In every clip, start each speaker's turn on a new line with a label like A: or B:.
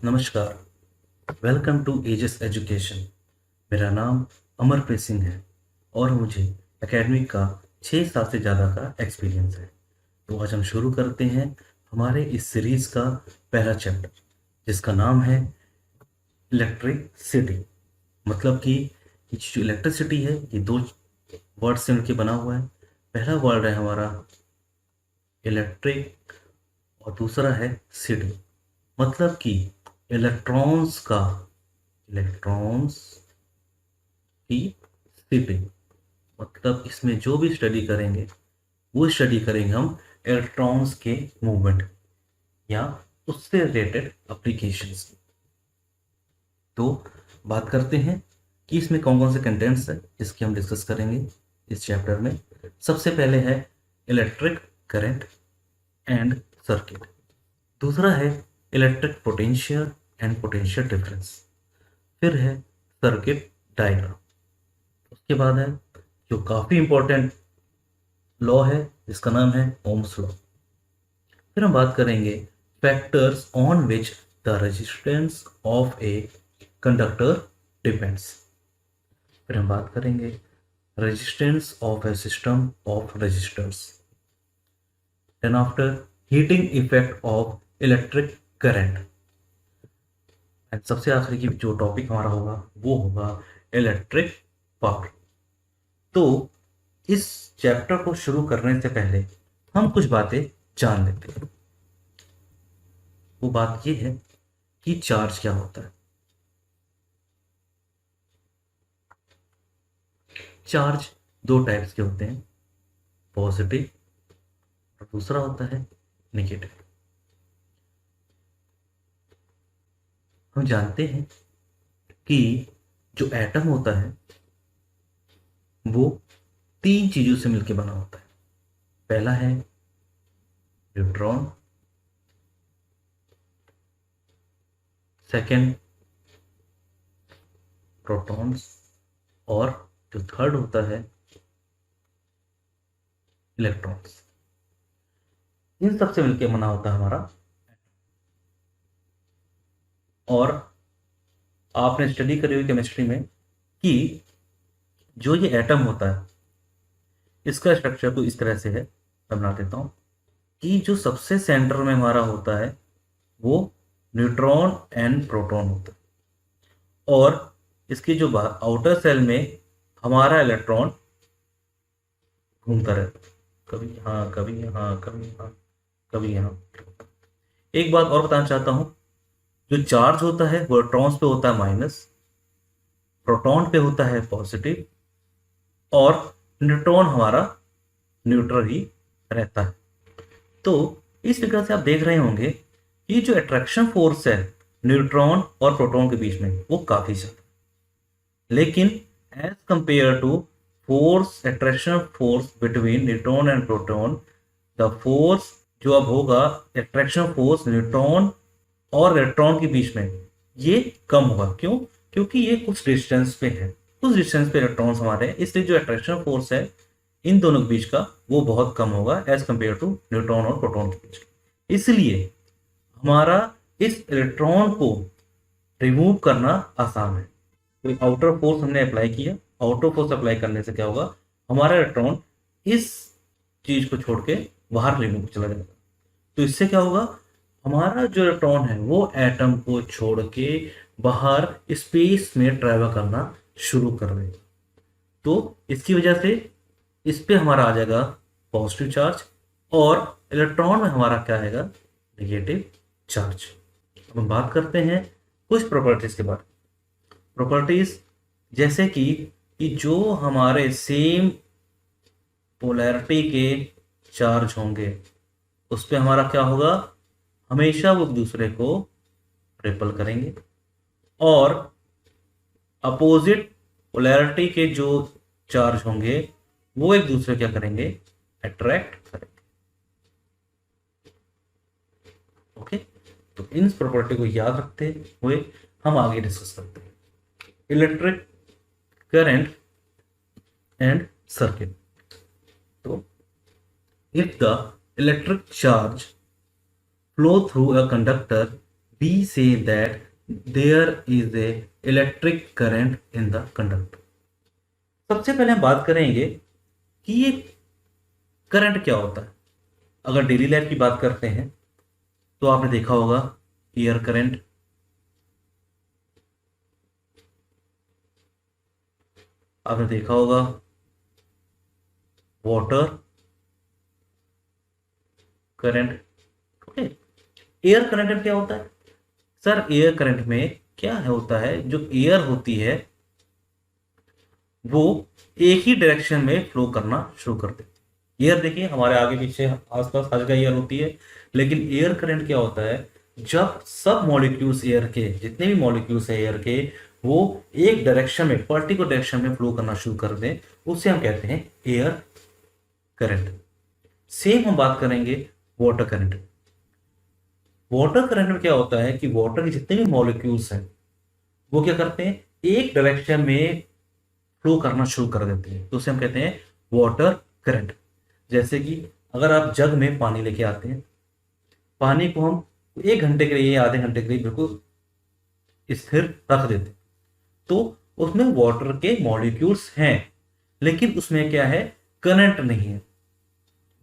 A: नमस्कार। Welcome to एजस education. मेरा नाम अमरप्रीत सिंह है और मुझे एकेडमिक का 6 साल से ज़्यादा का एक्सपीरियंस है। तो आज हम शुरू करते हैं हमारे इस सीरीज़ का पहला चैप्टर, जिसका नाम है इलेक्ट्रिसिटी। मतलब कि ये जो इलेक्ट्रिसिटी है ये दो वर्ड से मिलकर बना हुआ है। पहला वर्ड है हमारा इलेक्ट्रिक और दूसरा है सिटी। मतलब कि इलेक्ट्रॉन्स की सिटी। मतलब इसमें जो भी स्टडी करेंगे वो स्टडी करेंगे हम इलेक्ट्रॉन्स के मूवमेंट या उससे रिलेटेड एप्लीकेशंस की। तो बात करते हैं कि इसमें कौन कौन से कंटेंट्स है जिसकी हम डिस्कस करेंगे इस चैप्टर में। सबसे पहले है इलेक्ट्रिक करंट एंड सर्किट। दूसरा है electric potential and potential difference. फिर है सर्किट डायग्राम। उसके बाद है जो काफ़ी इंपॉर्टेंट लॉ है जिसका नाम है ओम्स लॉ। फिर हम बात करेंगे factors on which the resistance of a conductor depends. फिर हम बात करेंगे resistance of a system of resistors. Then after heating effect of electric current. And सबसे आखिरी की जो टॉपिक हमारा होगा वो होगा इलेक्ट्रिक पावर। तो इस चैप्टर को शुरू करने से पहले हम कुछ बातें जान लेते हैं। वो बात ये है कि चार्ज क्या होता है। चार्ज दो टाइप्स के होते हैं, पॉजिटिव और दूसरा होता है नेगेटिव। हम जानते हैं कि जो एटम होता है वो 3 चीजों से मिलकर बना होता है। पहला है न्यूट्रॉन, सेकंड प्रोटॉन्स और जो थर्ड होता है इलेक्ट्रॉन्स। इन सबसे मिलकर बना होता है हमारा। और आपने स्टडी करी हुई केमिस्ट्री में कि जो ये एटम होता है इसका स्ट्रक्चर तो इस तरह से है, मैं बना देता हूं कि जो सबसे सेंटर में हमारा होता है वो न्यूट्रॉन एंड प्रोटॉन होता है और इसके जो आउटर सेल में हमारा इलेक्ट्रॉन घूमता रहता है, कभी यहाँ कभी यहाँ कभी यहाँ कभी यहाँ। एक बात और बताना चाहता हूं, जो चार्ज होता है वो इलेक्ट्रॉन्स पे होता है माइनस, प्रोटॉन पे होता है पॉजिटिव और न्यूट्रॉन हमारा न्यूट्रल ही रहता है। तो इस फिगर से आप देख रहे होंगे कि जो अट्रैक्शन फोर्स है न्यूट्रॉन और प्रोटॉन के बीच में वो काफी ज्यादा, लेकिन as compare to force attraction force between neutron and proton, the force जो अब होगा अट्रैक्शन फोर्स न्यूट्रॉन और इलेक्ट्रॉन के बीच में ये कम होगा। क्यों? क्योंकि ये कुछ डिस्टेंस पे है, कुछ डिस्टेंस पे इलेक्ट्रॉन्स हमारे हैं, इसलिए जो अट्रैक्शन फोर्स है इन दोनों के बीच का वो बहुत कम होगा एज कंपेयर टू न्यूट्रॉन और प्रोटॉन के बीच। इसलिए हमारा इस इलेक्ट्रॉन को रिमूव करना आसान है। कोई आउटर फोर्स हमने अप्लाई किया, आउटर फोर्स अप्लाई करने से क्या होगा, हमारा इलेक्ट्रॉन इस चीज को छोड़ के बाहर रिमूव चला जाएगा। तो इससे क्या होगा, हमारा जो इलेक्ट्रॉन है वो एटम को छोड़ के बाहर स्पेस में ट्रैवल करना शुरू कर देगा। तो इसकी वजह से इस पे हमारा आ जाएगा पॉजिटिव चार्ज और इलेक्ट्रॉन में हमारा क्या आएगा, नेगेटिव चार्ज। अब हम बात करते हैं कुछ प्रॉपर्टीज के बारे में। प्रॉपर्टीज जैसे कि जो हमारे सेम पोलैरिटी के चार्ज होंगे उस पे हमारा क्या होगा, हमेशा वो एक दूसरे को रिपल करेंगे और अपोजिट पोलैरिटी के जो चार्ज होंगे वो एक दूसरे क्या करेंगे, अट्रैक्ट करेंगे। ओके, तो इन प्रॉपर्टी को याद रखते हुए हम आगे डिस्कस करते हैं इलेक्ट्रिक करंट एंड सर्किट। तो if the electric charge flow through a conductor we say that there is a electric current in the conductor. सबसे पहले हम बात करेंगे कि ये करंट क्या होता है। अगर डेली लाइफ की बात करते हैं तो आपने देखा होगा एयर करंट, आपने देखा होगा water current. Okay, air current में क्या होता है सर? एयर करंट में क्या है होता है, जो एयर होती है वो एक ही डायरेक्शन में फ्लो करना शुरू कर देती है। एयर देखिए हमारे आगे पीछे आसपास हर जगह एयर होती है, लेकिन एयर करंट क्या होता है, जब सब मॉलिक्यूल्स एयर के, जितने भी मॉलिक्यूल्स है एयर के, वो एक डायरेक्शन में, पर्टिकुलर डायरेक्शन में फ्लो करना शुरू कर दें, उसे हम कहते हैं एयर करंट। सेम हम बात करेंगे वाटर करंट। वाटर करंट में क्या होता है कि वाटर के जितने भी मॉलिक्यूल्स हैं वो क्या करते हैं, एक डायरेक्शन में फ्लो करना शुरू कर देते हैं, तो उसे हम कहते हैं वाटर करंट। जैसे कि अगर आप जग में पानी लेके आते हैं, पानी को हम 1 घंटे के लिए या आधे घंटे के लिए बिल्कुल स्थिर रख देते हैं, तो उसमें वाटर के मॉलिक्यूल्स हैं, लेकिन उसमें क्या है, करंट नहीं है।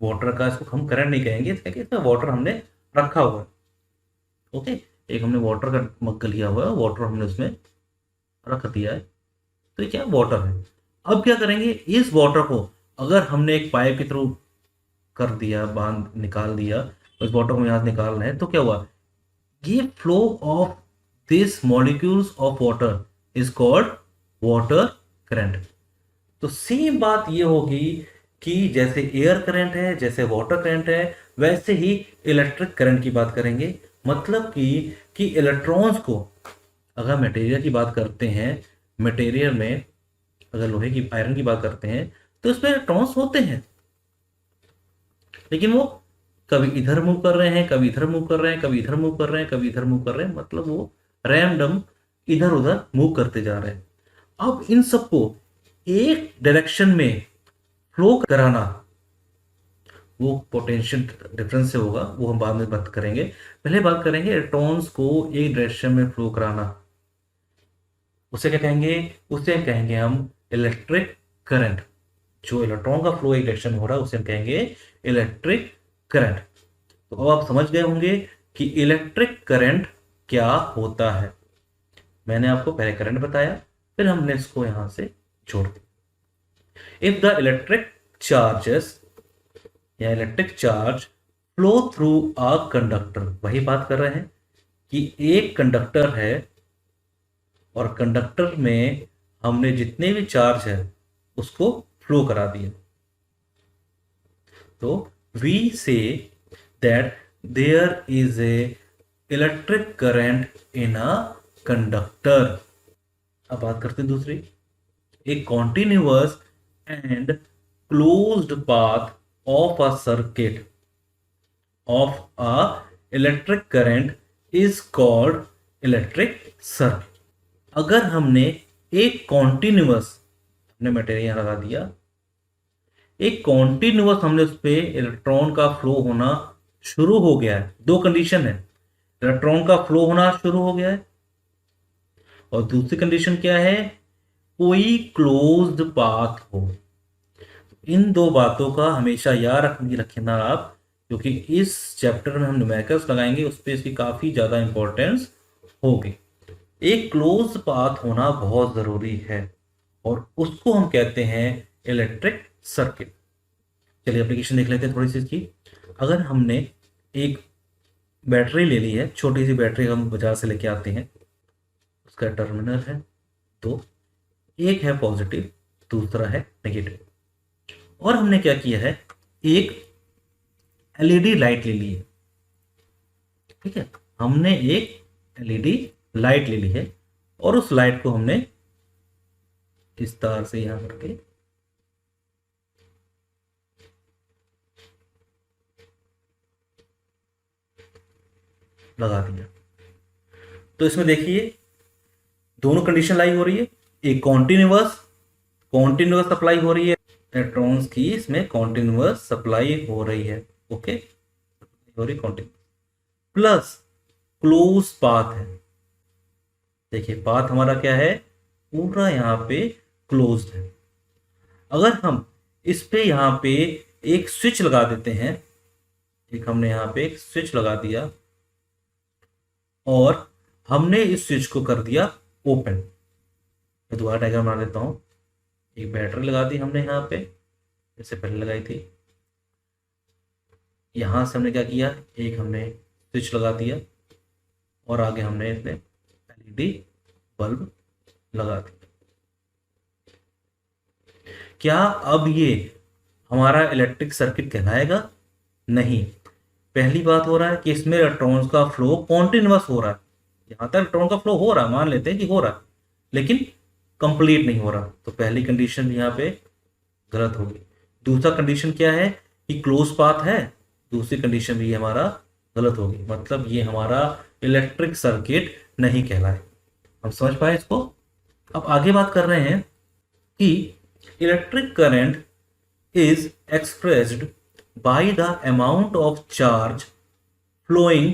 A: वाटर का इसको हम करंट नहीं कहेंगे, इसमें वाटर हमने रखा हुआ है। ओके, एक हमने वाटर का मग लिया हुआ है, वाटर हमने उसमें रख दिया है, तो ये क्या वाटर है। अब क्या करेंगे, इस वाटर को अगर हमने एक पाइप के थ्रू कर दिया, बांध निकाल दिया, तो इस वाटर को यहां से निकालना है, तो क्या हुआ, ये flow of this molecules of water is called water current. तो सेम बात ये होगी कि जैसे एयर करंट है, जैसे वाटर करंट है, वैसे ही इलेक्ट्रिक करंट की बात करेंगे। मतलब कि इलेक्ट्रॉन्स को, अगर मटेरियल की बात करते हैं, मटेरियल में अगर लोहे की, आयरन की बात करते हैं, तो इसमें इलेक्ट्रॉन्स होते हैं, लेकिन वो कभी इधर मूव कर रहे हैं, कभी इधर मूव कर रहे हैं, कभी इधर मूव कर रहे हैं, कभी इधर मूव कर रहे हैं, मतलब वो रैंडम इधर उधर मूव करते जा रहे हैं। अब इन सबको एक डायरेक्शन में फ्लो कराना, वो पोटेंशियल डिफरेंस से होगा, वो हम बाद में बात करेंगे। पहले बात करेंगे इलेक्ट्रॉन्स को एक डायरेक्शन में फ्लो कराना, उसे क्या कहेंगे, उसे कहेंगे हम इलेक्ट्रिक करंट। जो इलेक्ट्रॉन का फ्लो एक डायरेक्शन में हो रहा है उसे हम कहेंगे इलेक्ट्रिक करंट। तो अब आप समझ गए होंगे कि इलेक्ट्रिक करंट क्या होता है। मैंने आपको पहले करंट बताया, फिर हमने इसको यहां से जोड़ दिया। इफ द इलेक्ट्रिक चार्जेस या electric charge flow through a conductor, वही बात कर रहे हैं कि एक कंडक्टर है और कंडक्टर में हमने जितने भी चार्ज है उसको फ्लो करा दिया, तो we say that there is a electric current in a conductor. अब बात करते हैं दूसरी, a continuous and closed path of a circuit of a electric current is called electric circuit. अगर हमने एक कॉन्टिन्यूअस, हमने मटेरियल लगा दिया, एक कॉन्टिन्यूअस हमने उस पर इलेक्ट्रॉन का फ्लो होना शुरू हो गया है, दो कंडीशन है, इलेक्ट्रॉन का फ्लो होना शुरू हो गया है, और दूसरी कंडीशन क्या है, कोई क्लोज्ड पाथ हो। इन दो बातों का हमेशा याद रखना आप, क्योंकि इस चैप्टर में हम न्यूमेरिकल्स लगाएंगे, उस पर इसकी काफी ज्यादा इंपॉर्टेंस होगी। एक क्लोज पाथ होना बहुत जरूरी है और उसको हम कहते हैं इलेक्ट्रिक सर्किट। चलिए एप्लीकेशन देख लेते हैं थोड़ी सी इसकी। अगर हमने एक बैटरी ले ली है, छोटी सी बैटरी हम बाजार से लेके आते हैं, उसका टर्मिनल है दो, एक है पॉजिटिव, दूसरा है नेगेटिव, और हमने क्या किया है, एक एलईडी लाइट ले ली है। ठीक है, हमने एक एलईडी लाइट ले ली है और उस लाइट को हमने इस तार से यहां करके लगा दिया। तो इसमें देखिए दोनों कंडीशन लाई हो रही है, एक कॉन्टिन्यूअस सप्लाई हो रही है, इलेक्ट्रॉन्स की इसमें कॉन्टिन्यूअस सप्लाई हो रही है। ओके, हो रही कॉन्टिन्यूअस, प्लस क्लोज पाथ है। देखिए पाथ हमारा क्या है, पूरा यहाँ पे क्लोज्ड है। अगर हम इस पे यहाँ पे एक स्विच लगा देते हैं, एक हमने यहाँ पे एक स्विच लगा दिया और हमने इस स्विच को कर दिया ओपन। मैं दोबारा डायग्राम बना देता हूँ। एक बैटरी लगा दी हमने यहाँ पे, जैसे पहले लगाई थी। यहाँ से हमने क्या किया, एक हमने स्विच लगा दिया और आगे हमने इसमें एलईडी बल्ब लगा दिया। क्या अब ये हमारा इलेक्ट्रिक सर्किट कहलाएगा? नहीं। पहली बात हो रहा है कि इसमें इलेक्ट्रॉन्स का फ्लो कॉन्टिन्यूअस हो रहा है। यहाँ तक इलेक्ट्रॉन का फ्लो हो रहा है, मान लेते हैं कि हो रहा है, लेकिन कंप्लीट नहीं हो रहा। तो पहली कंडीशन भी यहाँ पे गलत होगी। दूसरा कंडीशन क्या है कि क्लोज पाथ है, दूसरी कंडीशन भी हमारा गलत होगी। मतलब ये हमारा इलेक्ट्रिक सर्किट नहीं कहलाए। हम समझ पाए इसको? अब आगे बात कर रहे हैं कि electric current is expressed by the amount of charge flowing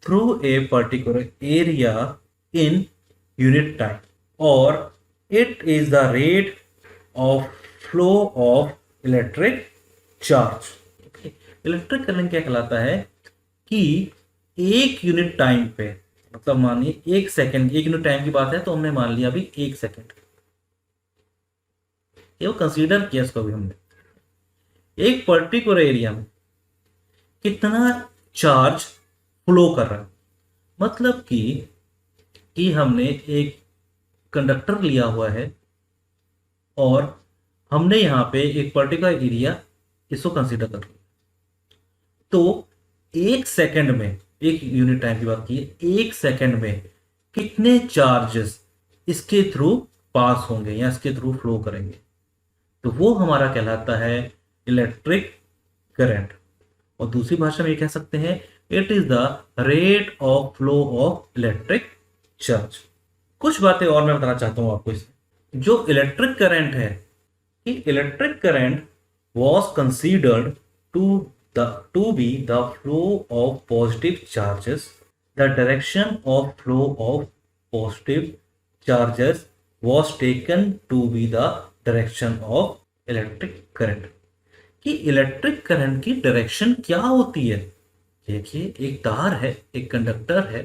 A: through a particular area in unit time, or it is the rate of flow of electric charge. Electric current क्या कहलाता है कि एक यूनिट टाइम पे, मतलब मानिए एक second, एक यूनिट टाइम की बात है तो हमने मान लिया अभी एक सेकंड, ये वो कंसीडर किया इसको भी हमने। एक पर्टिकुलर एरिया में कितना चार्ज फ्लो कर रहा है, मतलब कि हमने एक कंडक्टर लिया हुआ है और हमने यहाँ पे एक पर्टिकुलर एरिया इसको कंसीडर कर लिया। तो एक सेकंड में, एक यूनिट टाइम की बात की है, एक सेकंड में कितने चार्जेस इसके थ्रू पास होंगे या इसके थ्रू फ्लो करेंगे, तो वो हमारा कहलाता है इलेक्ट्रिक करंट। और दूसरी भाषा में ये कह सकते हैं it is the rate of flow of electric charge. कुछ बातें और मैं बताना चाहता हूं आपको इसमें। जो इलेक्ट्रिक करंट है, कि electric current was considered to be the flow of positive charges, the direction of flow of positive charges was taken to be the direction of electric current. कि इलेक्ट्रिक करंट की direction क्या होती है। देखिए एक तार है, एक कंडक्टर है,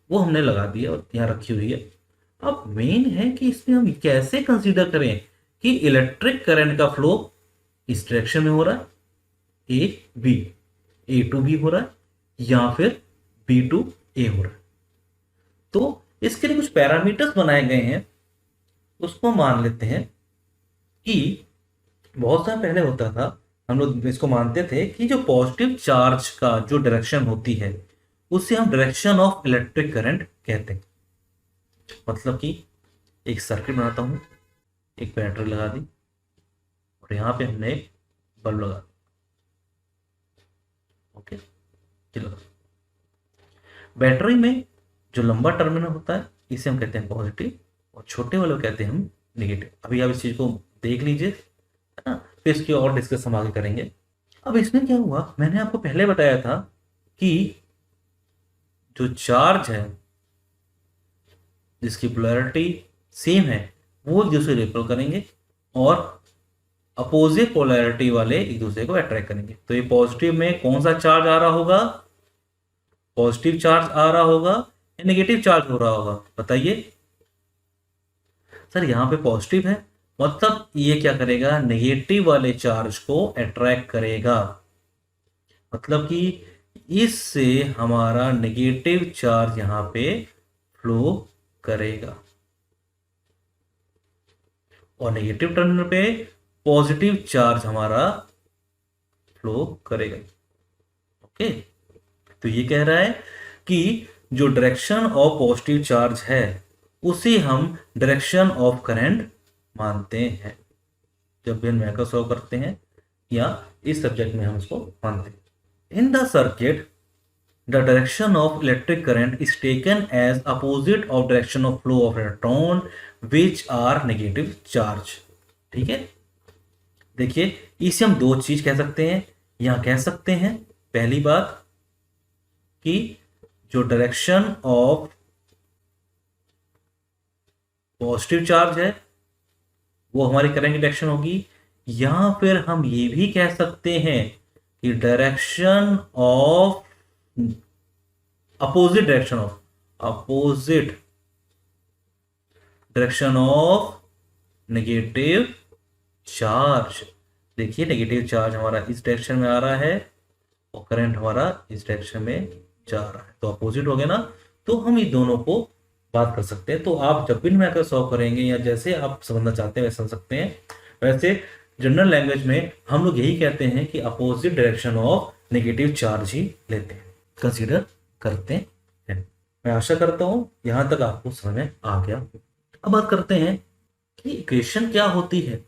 A: वो हमने लगा दिया और यहाँ रखी हुई है। अब मेन है कि इसमें हम कैसे कंसीडर करें कि इलेक्ट्रिक करंट का फ्लो इस डायरेक्शन में हो रहा है, ए टू बी हो रहा है या फिर बी टू ए हो रहा है। तो इसके लिए कुछ पैरामीटर्स बनाए गए हैं, उसको मान लेते हैं कि बहुत समय पहले होता था, हम लोग इसको मानते थे कि जो पॉजिटिव चार्ज का जो डायरेक्शन होती है उसे हम डायरेक्शन ऑफ इलेक्ट्रिक करंट कहते हैं। मतलब कि एक सर्किट बनाता हूं, एक बैटरी लगा दी और यहां पे हमने एक बल्ब लगा दिया। ओके, चलो बैटरी में जो लंबा टर्मिनल होता है इसे हम कहते हैं पॉजिटिव और छोटे वाले को कहते हैं हम नेगेटिव। अभी आप इस चीज को देख लीजिए, है ना, फिर इसकी और डिस्कस हम आगे करेंगे। अब इसमें क्या हुआ, मैंने आपको पहले बताया था कि जो चार्ज है जिसकी पोलैरिटी सेम है वो एक दूसरे रिपेल करेंगे और अपोजिट पोलैरिटी वाले एक दूसरे को अट्रैक्ट करेंगे। तो ये पॉजिटिव में कौन सा चार्ज आ रहा होगा, पॉजिटिव चार्ज आ रहा होगा या नेगेटिव चार्ज हो रहा होगा, बताइए। सर यहाँ पे पॉजिटिव है, मतलब ये क्या करेगा, नेगेटिव वाले चार्ज को अट्रैक्ट करेगा। मतलब कि इससे हमारा नेगेटिव चार्ज यहां पे फ्लो करेगा और नेगेटिव टर्मिनल पे पॉजिटिव चार्ज हमारा फ्लो करेगा। ओके, तो ये कह रहा है कि जो डायरेक्शन ऑफ पॉजिटिव चार्ज है उसे हम डायरेक्शन ऑफ करंट मानते हैं। जब भी हम मैथ्स सॉल्व करते हैं या इस सब्जेक्ट में हम इसको मानते हैं। In the circuit, the direction of electric current is taken as opposite of direction of flow of electron which are negative charge। ठीक है, देखिए इसे हम दो चीज कह सकते हैं। यहां कह सकते हैं पहली बात कि जो डायरेक्शन ऑफ पॉजिटिव चार्ज है वो हमारी करंट की डायरेक्शन होगी, या फिर हम ये भी कह सकते हैं कि direction of opposite direction of negative charge. देखिए नेगेटिव चार्ज हमारा इस डायरेक्शन में आ रहा है और करंट हमारा इस डायरेक्शन में जा रहा है, तो अपोजिट हो गया ना। तो हम ये दोनों को बात कर सकते हैं। तो आप जब भी न्यूमेरिकल सॉल्व करेंगे या जैसे आप समझना चाहते हैं वैसे समझ सकते हैं। वैसे जनरल लैंग्वेज में हम लोग यही कहते हैं कि opposite direction of negative charge ही लेते हैं, कंसीडर करते हैं। मैं आशा करता हूं यहां तक आपको समझ में आ गया। अब बात करते हैं कि इक्वेशन क्या होती है।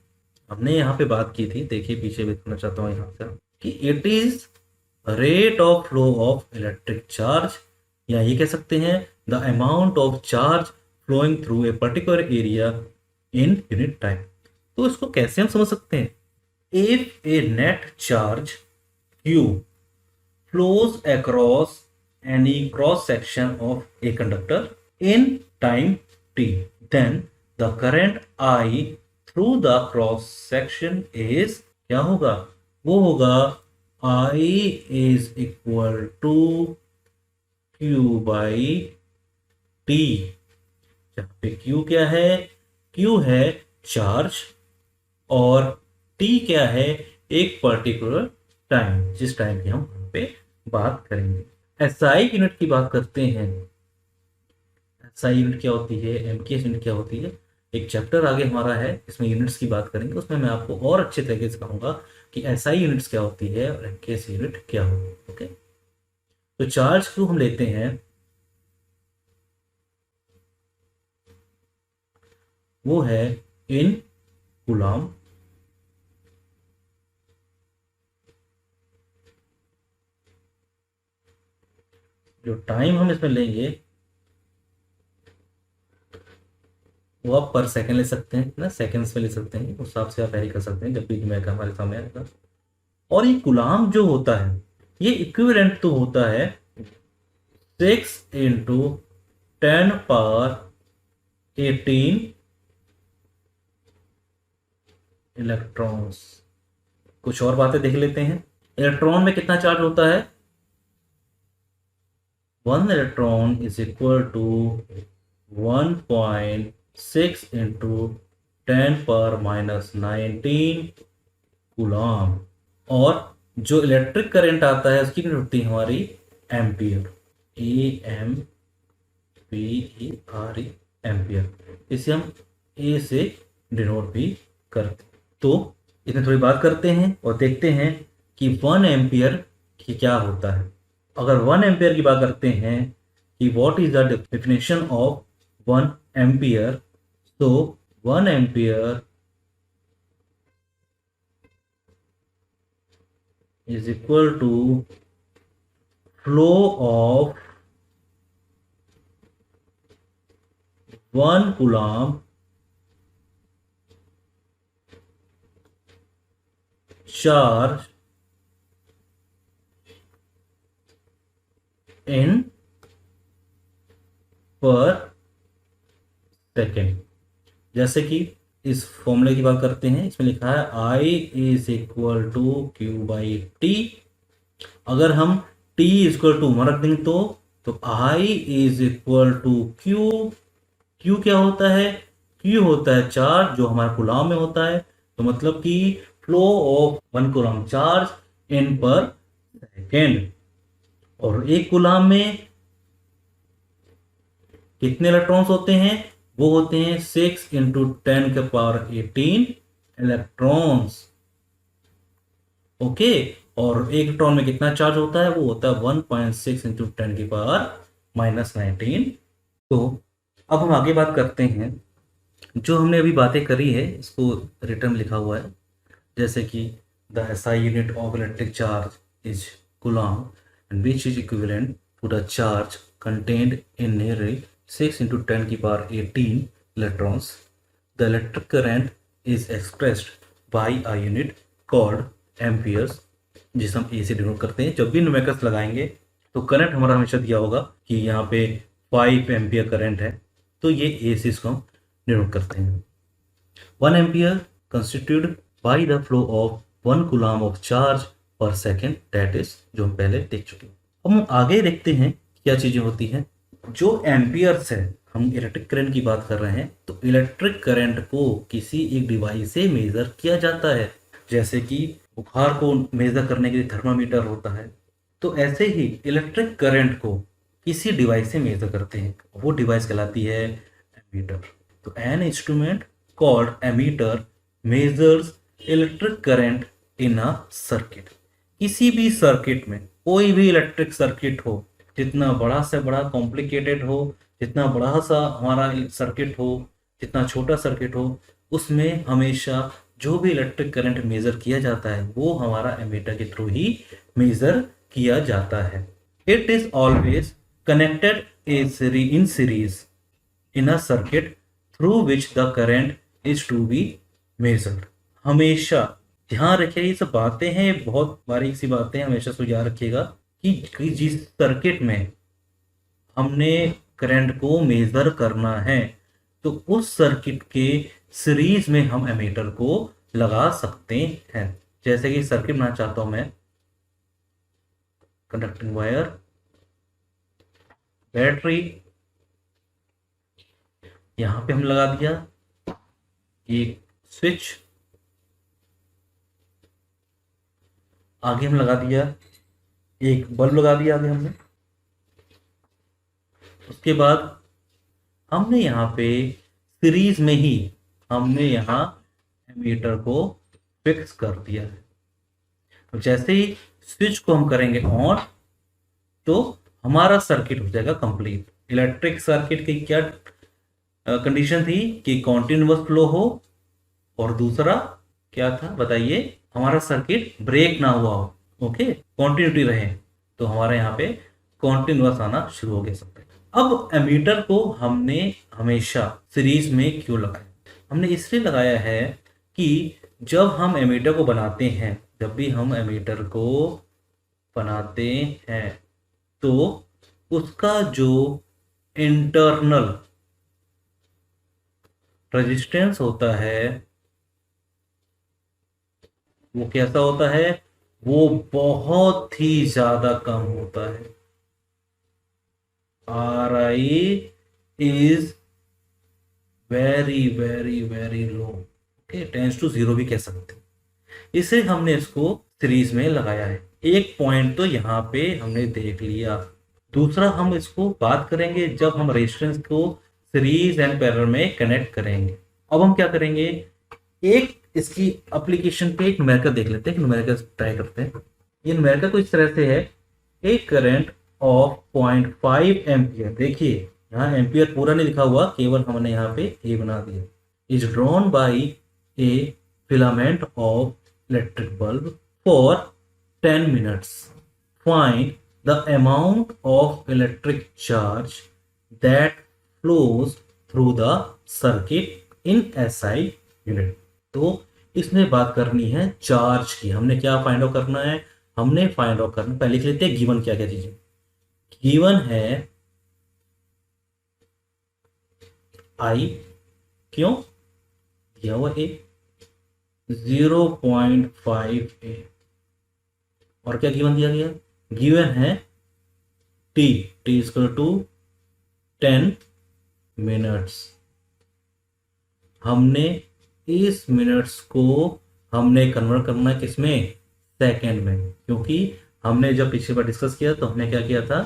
A: हमने यहाँ पे बात की थी, देखिए पीछे भी देखना चाहता हूँ यहाँ से, कि it is rate of flow of electric charge, या ये कह सकते हैं the amount of charge flowing through a particular area in unit time. तो इसको कैसे हम समझ सकते हैं? If a net charge Q flows across any cross section of a conductor in time t, then the current I through the cross section is क्या होगा? वो होगा I is equal to Q by T। जहाँ पे Q क्या है? Q है charge और T क्या है? एक पर्टिकुलर टाइम, जिस टाइम की हम यहाँ पे बात करेंगे। एसआई यूनिट की बात करते हैं। एसआई यूनिट क्या होती है, एमकेएस यूनिट क्या होती है, एक चैप्टर आगे हमारा है इसमें यूनिट्स की बात करेंगे, उसमें मैं आपको और अच्छे तरीके से कहूंगा कि एसआई यूनिट्स क्या होती है और एमकेएस यूनिट क्या होती है। ओके, तो चार्ज को हम लेते हैं, वो है इन कूलम, जो टाइम हम इसमें लेंगे वो आप पर सेकंड ले सकते हैं ना, सेकंड्स में ले सकते हैं, उस हिसाब से आप वेरी कर सकते हैं जब भी मैं हमारे सामने आएगा। और ये गुलाम जो होता है ये इक्विवेलेंट तो होता है 6 × 10⁻18 इलेक्ट्रॉन्स। कुछ और बातें देख लेते हैं। इलेक्ट्रॉन में कितना चार्ज होता है? 1 electron is equal to 1.6 × 10⁻19 coulomb. और जो इलेक्ट्रिक करंट आता है उसकी यूनिट होती है हमारी एम्पियर, AMPER, एम्पियर। इसे हम ए से डिनोट भी करते हैं। तो इसमें थोड़ी बात करते हैं और देखते हैं कि 1 एम्पियर की क्या होता है। अगर 1 एम्पियर की बात करते हैं कि what is the definition of 1 ampere, तो 1 ampere is equal to flow of 1 coulomb charge in per second. जैसे कि इस फॉर्मूले की बात करते हैं, इसमें लिखा है I is equal to Q by T. अगर हम T इक्वल टू 1 रख देंगे तो I is equal to Q। Q क्या होता है? Q होता है चार्ज जो हमारे कूलम में होता है, तो मतलब कि flow of 1 coulomb charge in पर सेकेंड। और एक कूलम में कितने इलेक्ट्रॉन्स होते हैं? वो होते हैं 6 × 10⁻18 इलेक्ट्रॉन्स। ओके, और एक इलेक्ट्रॉन में कितना चार्ज होता है? वो होता है 1.6 × 10⁻19। तो अब हम आगे बात करते हैं। जो हमने अभी बातें करी है इसको रिटर्न लिखा हुआ है, जैसे कि the SI unit of electric charge is coulomb and which is equivalent to the charge contained in nearly 6 × 10⁻18 electrons. The electric current is expressed by a unit called amperes, जिसे हम ए से डिनोट करते हैं। जब भी न्यूमेरिकल्स लगाएंगे तो current हमारा हमेशा दिया होगा कि यहाँ पे 5 एम्पियर करंट है, तो ये एसी इसको हम डिनोट करते हैं। 1 ampere constitute by the flow of 1 coulomb of charge पर सेकेंड, दैट इज जो हम पहले देख चुके हैं। अब हम आगे देखते हैं क्या चीजें होती हैं। जो एम्पियर्स है, हम इलेक्ट्रिक करंट की बात कर रहे हैं, तो इलेक्ट्रिक करंट को किसी एक डिवाइस से मेजर किया जाता है। जैसे कि बुखार को मेजर करने के लिए थर्मामीटर होता है, तो ऐसे ही इलेक्ट्रिक करंट को किसी डिवाइस से मेजर करते हैं, वो डिवाइस कहलाती है एमीटर। तो an instrument called ammeter measures electric current in a circuit. किसी भी सर्किट में, कोई भी इलेक्ट्रिक सर्किट हो, जितना बड़ा से बड़ा कॉम्प्लिकेटेड हो, जितना बड़ा सा हमारा सर्किट हो, जितना छोटा सर्किट हो, उसमें हमेशा जो भी इलेक्ट्रिक करंट मेजर किया जाता है वो हमारा एमीटर के थ्रू ही मेजर किया जाता है। It is always connected in series in a circuit through which the current is to be measured. हमेशा ध्यान रखिए, ये सब बातें हैं, बहुत बारीक सी बातें, हमेशा इसको याद रखिएगा कि जिस सर्किट में हमने करंट को मेजर करना है, तो उस सर्किट के सीरीज में हम एमीटर को लगा सकते हैं। जैसे कि सर्किट बनाना चाहता हूं मैं, कंडक्टिंग वायर, बैटरी, यहां पे हम लगा दिया एक स्विच, आगे हम लगा दिया एक बल्ब, लगा दिया आगे हमने। उसके बाद हमने यहाँ पे सीरीज में ही हमने यहाँ एमीटर को फिक्स कर दिया है। तो जैसे ही स्विच को हम करेंगे ऑन, तो हमारा सर्किट हो जाएगा कंप्लीट। इलेक्ट्रिक सर्किट की क्या कंडीशन थी कि कॉन्टिन्यूअस फ्लो हो, और दूसरा क्या था बताइए, हमारा सर्किट ब्रेक ना हुआ हो, ओके, कॉन्टिन्यूटी रहे। तो हमारे यहाँ पे कॉन्टिन्यूअस आना शुरू हो गया सब। अब एमीटर को हमने हमेशा सीरीज में क्यों लगाया? हमने इसलिए लगाया है कि जब हम एमीटर को बनाते हैं, जब भी हम एमीटर को बनाते हैं, तो उसका जो इंटरनल रेजिस्टेंस होता है वो कैसा होता है? वो बहुत ही ज्यादा कम होता है। RI is very very very low, okay, tends to 0 भी कह सकते हैं। इसे हमने इसको सीरीज में लगाया है। एक पॉइंट तो यहाँ पे हमने देख लिया। दूसरा हम इसको बात करेंगे जब हम रेजिस्टेंस को सीरीज एंड पैरेलल में कनेक्ट करेंगे। अब हम क्या करेंगे, एक इसकी एप्लीकेशन पे एक न्यूमेरिकल देख लेते हैं, न्यूमेरिकल ट्राई करते हैं। ये न्यूमेरिकल कुछ तरह से है, एक करंट ऑफ 0.5 एम्पियर, देखिए यहाँ एम्पियर पूरा नहीं लिखा हुआ, केवल हमने यहाँ पे ए बना दिया, is drawn by A filament of electric bulb for 10 minutes, find the amount of electric charge that flows through the circuit in SI unit. तो इसमें बात करनी है चार्ज की। हमने क्या फाइंड आउट करना है? हमने फाइंड आउट करना, पहले लिख लेते हैं गिवन क्या क्या चीजें। गिवन है I, क्यों दिया हुआ A, 0.5 A, और क्या गिवन दिया गया? गिवन है T इक्वल टू 10 मिनट्स। हमने इस मिनट्स को हमने कन्वर्ट करना है किसमें? सेकेंड में, क्योंकि हमने जब पिछली बार डिस्कस किया तो हमने क्या किया था,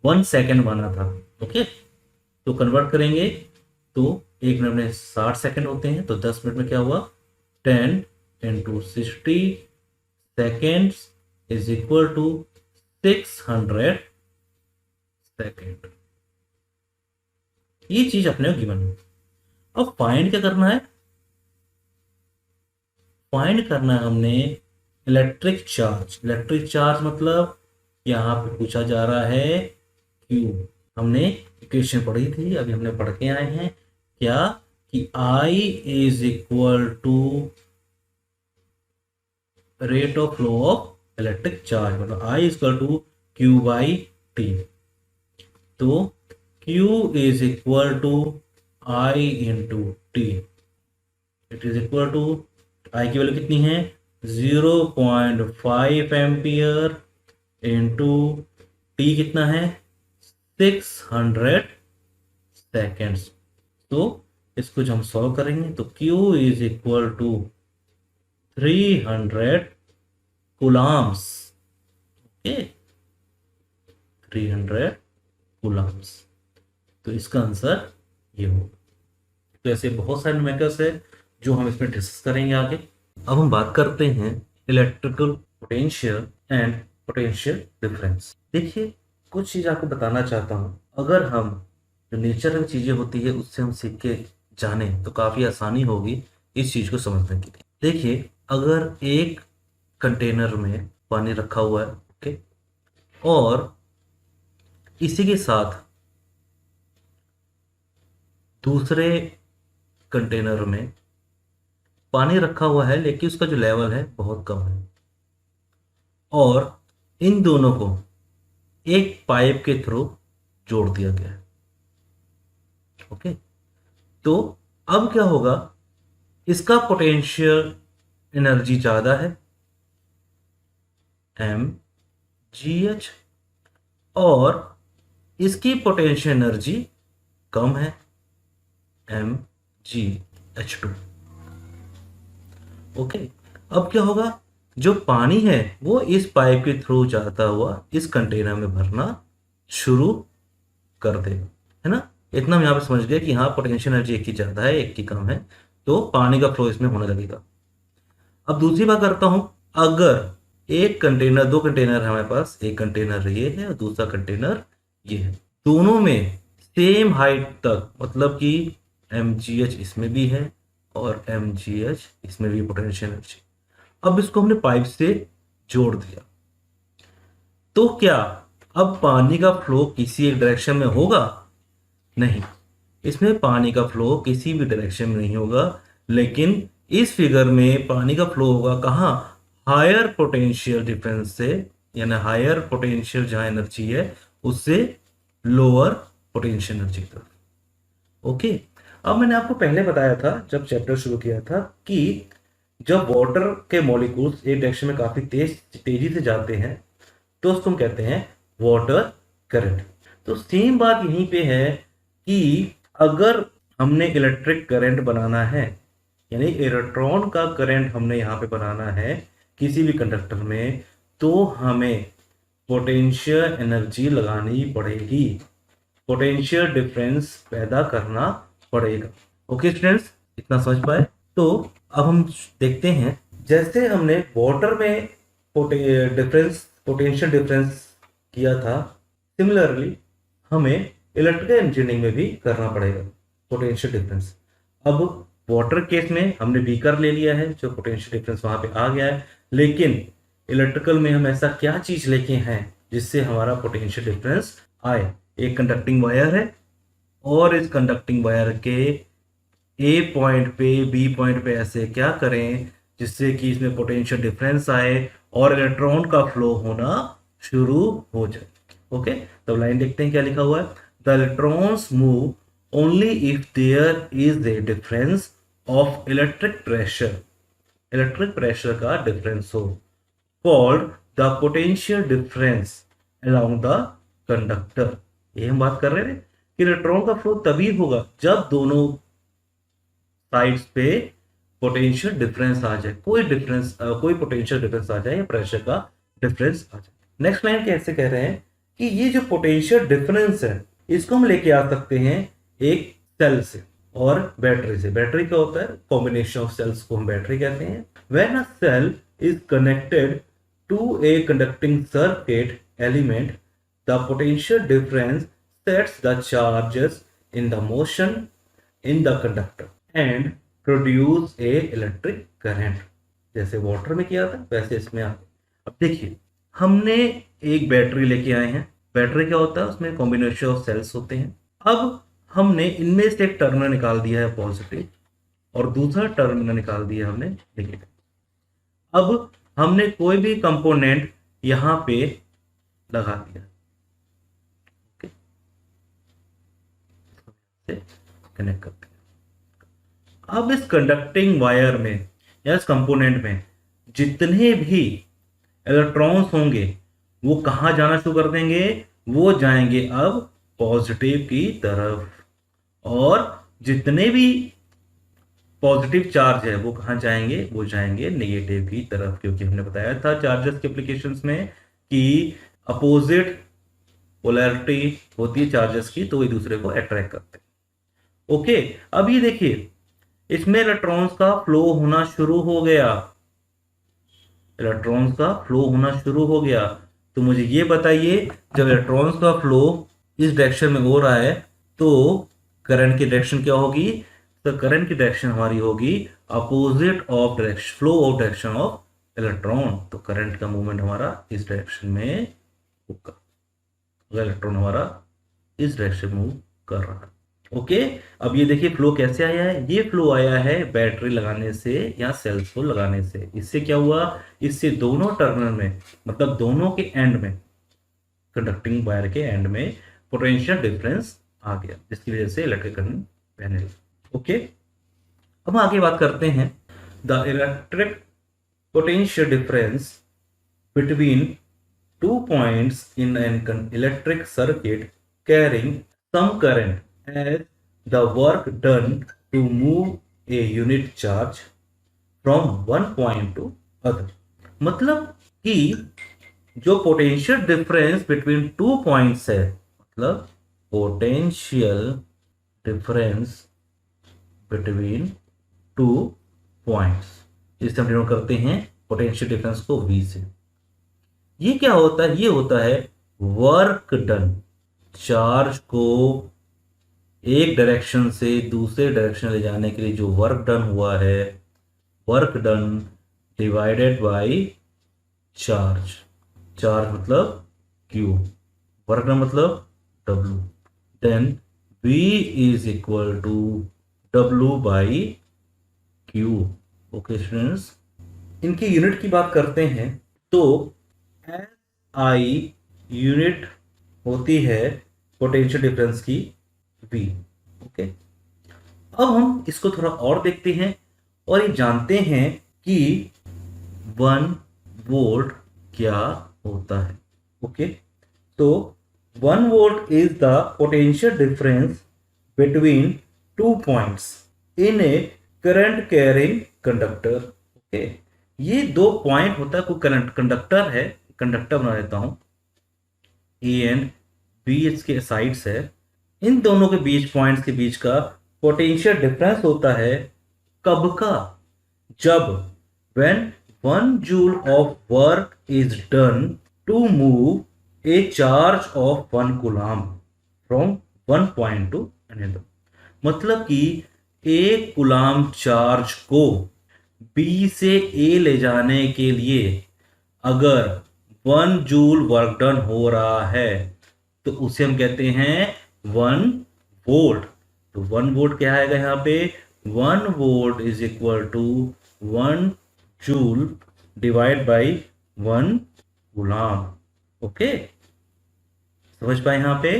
A: 1 सेकेंड माना था, ओके। तो कन्वर्ट करेंगे तो एक मिनट में 60 सेकेंड होते हैं, तो 10 मिनट में क्या हुआ, 10 into 60 seconds is equal to 600 second. ये चीज अपने गिवन है। अब फाइंड क्या करना है? फाइंड करना है हमने इलेक्ट्रिक चार्ज। इलेक्ट्रिक चार्ज मतलब यहां पे पूछा जा रहा है Q। हमने इक्वेशन पढ़ी थी, अभी हमने पढ़ के आए हैं क्या, कि I is equal to rate of flow of electric charge, मतलब I is equal to Q by T. तो Q is equal to I into T. It is equal to, I की वैल्यू कितनी है 0.5 एम्पियर इंटू टी कितना है 600 seconds. तो इसको जब हम सॉल्व करेंगे तो Q is equal to 300 coulombs. Okay, 300 coulombs. तो इसका आंसर ये हो। तो ऐसे बहुत सारे न्यूमेरिकल्स है जो हम इसमें डिस्कस करेंगे आगे। अब हम बात करते हैं electrical potential and potential difference. देखिए, कुछ चीज आपको बताना चाहता हूं। अगर हम जो नेचुरल चीजें होती है उससे हम सीख के जाने तो काफी आसानी होगी इस चीज को समझने के लिए। देखिए, अगर एक कंटेनर में पानी रखा हुआ है, ओके, और इसी के साथ दूसरे कंटेनर में पानी रखा हुआ है लेकिन उसका जो लेवल है बहुत कम है, और इन दोनों को एक पाइप के थ्रू जोड़ दिया गया है। ओके, तो अब क्या होगा, इसका पोटेंशियल एनर्जी ज्यादा है mgh, और इसकी पोटेंशियल एनर्जी कम है mgh2। ओके, अब क्या होगा, जो पानी है वो इस पाइप के थ्रू जाता हुआ इस कंटेनर में भरना शुरू कर देगा, है ना। इतना हम यहाँ पे समझ गए कि हाँ, पोटेंशियल एनर्जी एक की ज्यादा है एक की कम है, तो पानी का फ्लो इसमें होने लगेगा। अब दूसरी बात करता हूं, अगर एक कंटेनर, दो कंटेनर है हमारे पास, एक कंटेनर ये है और दूसरा कंटेनर ये है, दोनों में सेम हाइट तक, मतलब कि mgh इसमें भी है और mgh इसमें भी पोटेंशियल एनर्जी। अब इसको हमने पाइप से जोड़ दिया, तो क्या अब पानी का फ्लो किसी एक डायरेक्शन में होगा? नहीं, इसमें पानी का फ्लो किसी भी डायरेक्शन में नहीं होगा, लेकिन इस फिगर में पानी का फ्लो होगा कहाँ, हायर पोटेंशियल डिफरेंस से, यानी हायर पोटेंशियल जहां एनर्जी है उससे लोअर पोटेंशियल एनर्जी तक। ओके, अब मैंने आपको पहले बताया था जब चैप्टर शुरू किया था कि जब वाटर के मॉलिक्यूल्स एक डायरेक्शन में काफी तेजी से जाते हैं तो उसको हम कहते हैं वाटर करंट। तो सेम बात यहीं पे है कि अगर हमने इलेक्ट्रिक करंट बनाना है, यानी इलेक्ट्रॉन का करंट हमने यहाँ पे बनाना है किसी भी कंडक्टर में, तो हमें पोटेंशियल एनर्जी लगानी पड़ेगी, पोटेंशियल डिफरेंस पैदा करना पड़ेगा। ओके स्टूडेंट्स, इतना समझ पाए? तो अब हम देखते हैं, जैसे हमने वाटर में पोटेंशियल डिफरेंस किया था, सिमिलरली हमें इलेक्ट्रिकल इंजीनियरिंग में भी करना पड़ेगा पोटेंशियल डिफरेंस। अब वाटर केस में हमने बीकर ले लिया है, जो पोटेंशियल डिफरेंस वहां पे आ गया है, लेकिन इलेक्ट्रिकल में हम ऐसा क्या चीज लेके हैं जिससे हमारा पोटेंशियल डिफरेंस आए? एक कंडक्टिंग वायर है, और इस कंडक्टिंग वायर के ए पॉइंट पे बी पॉइंट पे ऐसे क्या करें जिससे कि इसमें पोटेंशियल डिफरेंस आए और इलेक्ट्रॉन का फ्लो होना शुरू हो जाए। ओके, तो लाइन देखते हैं क्या लिखा हुआ है, the electrons move only if there is a difference of electric pressure, electric pressure का डिफरेंस हो, called the potential difference along the conductor. ये हम बात कर रहे थे कि इलेक्ट्रॉन का फ्लो तभी होगा जब दोनों साइड्स पे पोटेंशियल डिफरेंस आ जाए, कोई पोटेंशियल डिफरेंस आ जाए या प्रेशर का डिफरेंस आ जाए। नेक्स्ट लाइन कैसे कह रहे हैं कि ये जो पोटेंशियल डिफरेंस है इसको हम लेके आ सकते हैं एक सेल से और बैटरी से। बैटरी क्या होता है? कॉम्बिनेशन ऑफ सेल्स को हम बैटरी कहते हैं। When a cell is connected to a conducting circuit element, the potential difference sets the charges in the motion in the conductor and produce a electric current। जैसे water में किया था वैसे इसमें आते। अब देखिए, हमने एक बैटरी लेके आए हैं। बैटरी क्या होता है? उसमें कॉम्बिनेशन ऑफ सेल्स होते हैं। अब हमने इनमें से एक टर्मिनल निकाल दिया है पॉजिटिव और दूसरा टर्मिनल निकाल दिया हमने नेगेटिव। अब हमने कोई भी कंपोनेंट यहां पे लगा दिया, से कनेक्ट करते हैं। अब इस कंडक्टिंग वायर में या इस कंपोनेंट में जितने भी इलेक्ट्रॉन्स होंगे वो कहाँ जाना शुरू कर देंगे, वो जाएंगे अब पॉजिटिव की तरफ, और जितने भी पॉजिटिव चार्ज है वो कहाँ जाएंगे, वो जाएंगे नेगेटिव की तरफ, क्योंकि हमने बताया था चार्जेस के एप्लीकेशंस में कि अपोजिट पोलैरिटी होती है चार्जेस की, तो वो एक दूसरे को अट्रैक्ट करते हैं। ओके, अब ये देखिए इसमें इलेक्ट्रॉन्स का फ्लो होना शुरू हो गया, इलेक्ट्रॉन्स का फ्लो होना शुरू हो गया। तो मुझे ये बताइए, जब इलेक्ट्रॉन्स का फ्लो इस डायरेक्शन में हो रहा है तो करंट की डायरेक्शन क्या होगी, तो करंट की डायरेक्शन हमारी होगी opposite of direction, flow of direction of electron. तो करंट का मूवमेंट हमारा इस डायरेक्शन में होगा, अगर इलेक्ट्रॉन हमारा इस डायरेक्शन मूव कर रहा है। ओके, अब ये देखिए फ्लो कैसे आया है, ये फ्लो आया है बैटरी लगाने से या सेल्स को लगाने से। इससे क्या हुआ, इससे दोनों टर्मिनल में, मतलब दोनों के एंड में, कंडक्टिंग वायर के एंड में पोटेंशियल डिफरेंस आ गया, जिसकी वजह से इलेक्ट्रिक करंट बहने लगा। ओके, अब आगे बात करते हैं the electric potential difference between 2 points in an electric circuit carrying some current as the work done to move a unit charge from one point to other। मतलब कि जो पोटेंशियल डिफरेंस बिटवीन 2 पॉइंट्स है, मतलब potential difference between 2 points, जिसे हम denote करते हैं potential difference को V से। ये क्या होता है, ये होता है वर्क डन, चार्ज को एक डायरेक्शन से दूसरे डायरेक्शन ले जाने के लिए जो वर्क डन हुआ है, work done divided by charge, charge मतलब Q, वर्क डन मतलब W, then V is equal to W by Q। Okay students, इनकी यूनिट की बात करते हैं तो SI यूनिट होती है पोटेंशियल डिफरेंस की V। ओके, अब हम इसको थोड़ा और देखते हैं और ये जानते हैं कि 1 वोल्ट क्या होता है। ओके, तो 1 volt is the potential difference between 2 points in A current carrying conductor. Okay, ये 2 पॉइंट होता है, कोई करंट कंडक्टर है, कंडक्टर बना लेता हूं, ए एंड बी इसके साइड्स है, इन दोनों के बीच, पॉइंट्स के बीच का पोटेंशियल डिफरेंस होता है कब का, जब when 1 joule of work is done to move a charge of 1 coulomb from 1 point to another. मतलब कि एक कूलम चार्ज को बी से ए ले जाने के लिए अगर 1 जूल वर्क डन हो रहा है तो उसे हम कहते हैं 1 वोल्ट। तो 1 वोल्ट क्या आएगा यहाँ पे, 1 volt is equal to 1 joule divide by 1 coulomb. Okay, समझ पाए यहाँ पे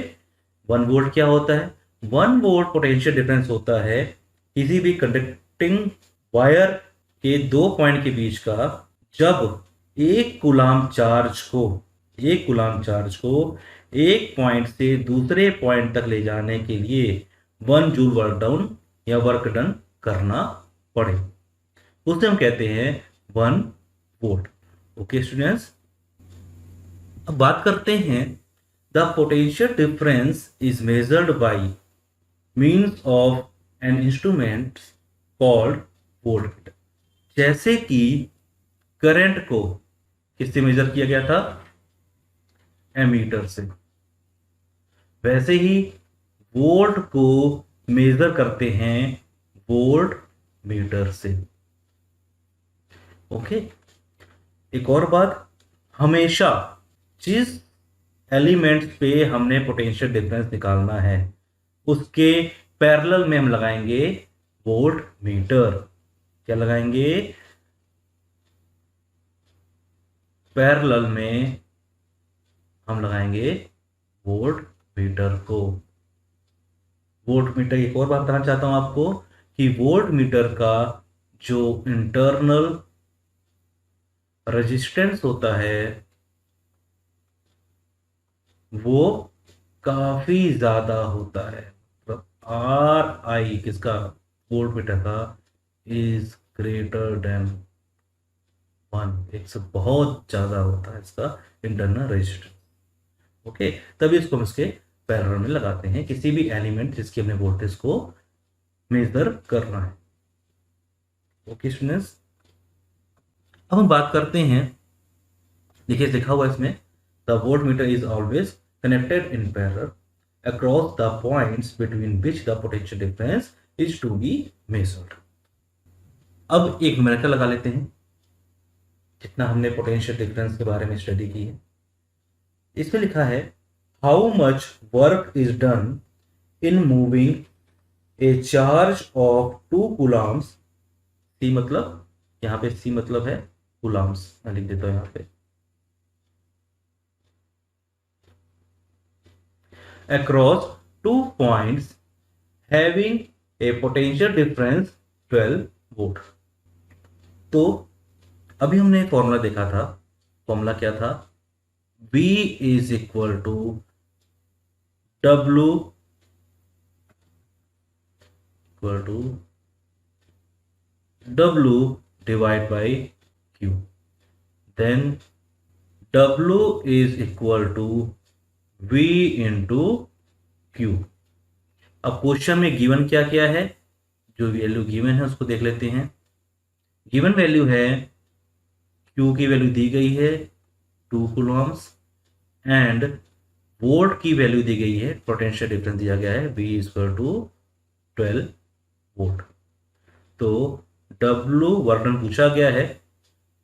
A: 1 वोल्ट क्या होता है, 1 वोल्ट पोटेंशियल डिफरेंस होता है किसी भी कंडक्टिंग वायर के 2 पॉइंट के बीच का, जब एक कूलम चार्ज को एक पॉइंट से दूसरे पॉइंट तक ले जाने के लिए 1 जूल वर्क डाउन या वर्क डन करना पड़े, उसे हम कहते हैं 1 वोल्ट। ओके स्टूडेंट्स, अब बात करते हैं the potential difference is measured by means of N instrument called voltmeter. जैसे कि करंट को किससे मेजर किया गया था, एमीटर से, वैसे ही वोल्ट को मेजर करते हैं वोल्ट मीटर से। ओके, एक और बात, हमेशा जिस एलिमेंट्स पे हमने पोटेंशियल डिफरेंस निकालना है उसके पैरेलल में हम लगाएंगे वोल्ट मीटर। क्या लगाएंगे, पैरेलल में हम लगाएंगे वोल्ट मीटर को। वोल्ट मीटर, एक और बात बताना चाहता हूं आपको कि वोल्ट मीटर का जो इंटरनल रेजिस्टेंस होता है वो काफी ज्यादा होता है। मतलब आर आई किसका, वोल्ट मीटर का, इज ग्रेटर देन 1, एक से बहुत ज्यादा होता है इसका इंटरनल रेजिस्टेंस। ओके, तभी इसको हम इसके पैरेलल में लगाते हैं किसी भी एलिमेंट जिसकी हमने वोल्टेज को मेजर करना है। ओके स्टूडेंट्स, अब हम बात करते हैं, देखिए लिखा हुआ है इसमें, the voltmeter is always connected in parallel across the points between which the potential difference is to be measured. अब एक न्यूमेरिकल लगा लेते हैं, जितना हमने पोटेंशियल डिफरेंस के बारे में स्टडी की है। इसमें लिखा है how much work is done in moving a charge of 2 coulombs, C मतलब, यहां पे सी मतलब है कूलम्स, मैं लिख देता हूं यहां पे, across 2 points having a potential difference 12 volt. तो अभी हमने फॉर्मूला देखा था, फॉर्मूला क्या था, V is equal to W equal to W divide by Q, then W is equal to V into Q। अब क्वेश्चन में गिवन क्या क्या है, जो वैल्यू गिवन है उसको देख लेते हैं। गिवन वैल्यू है, Q की वैल्यू दी गई है 2 कूलम्स एंड वोल्ट की वैल्यू दी गई है, पोटेंशियल डिफरेंस दिया गया है V इक्वल टू 12 वोल्ट। तो W वर्णन पूछा गया है,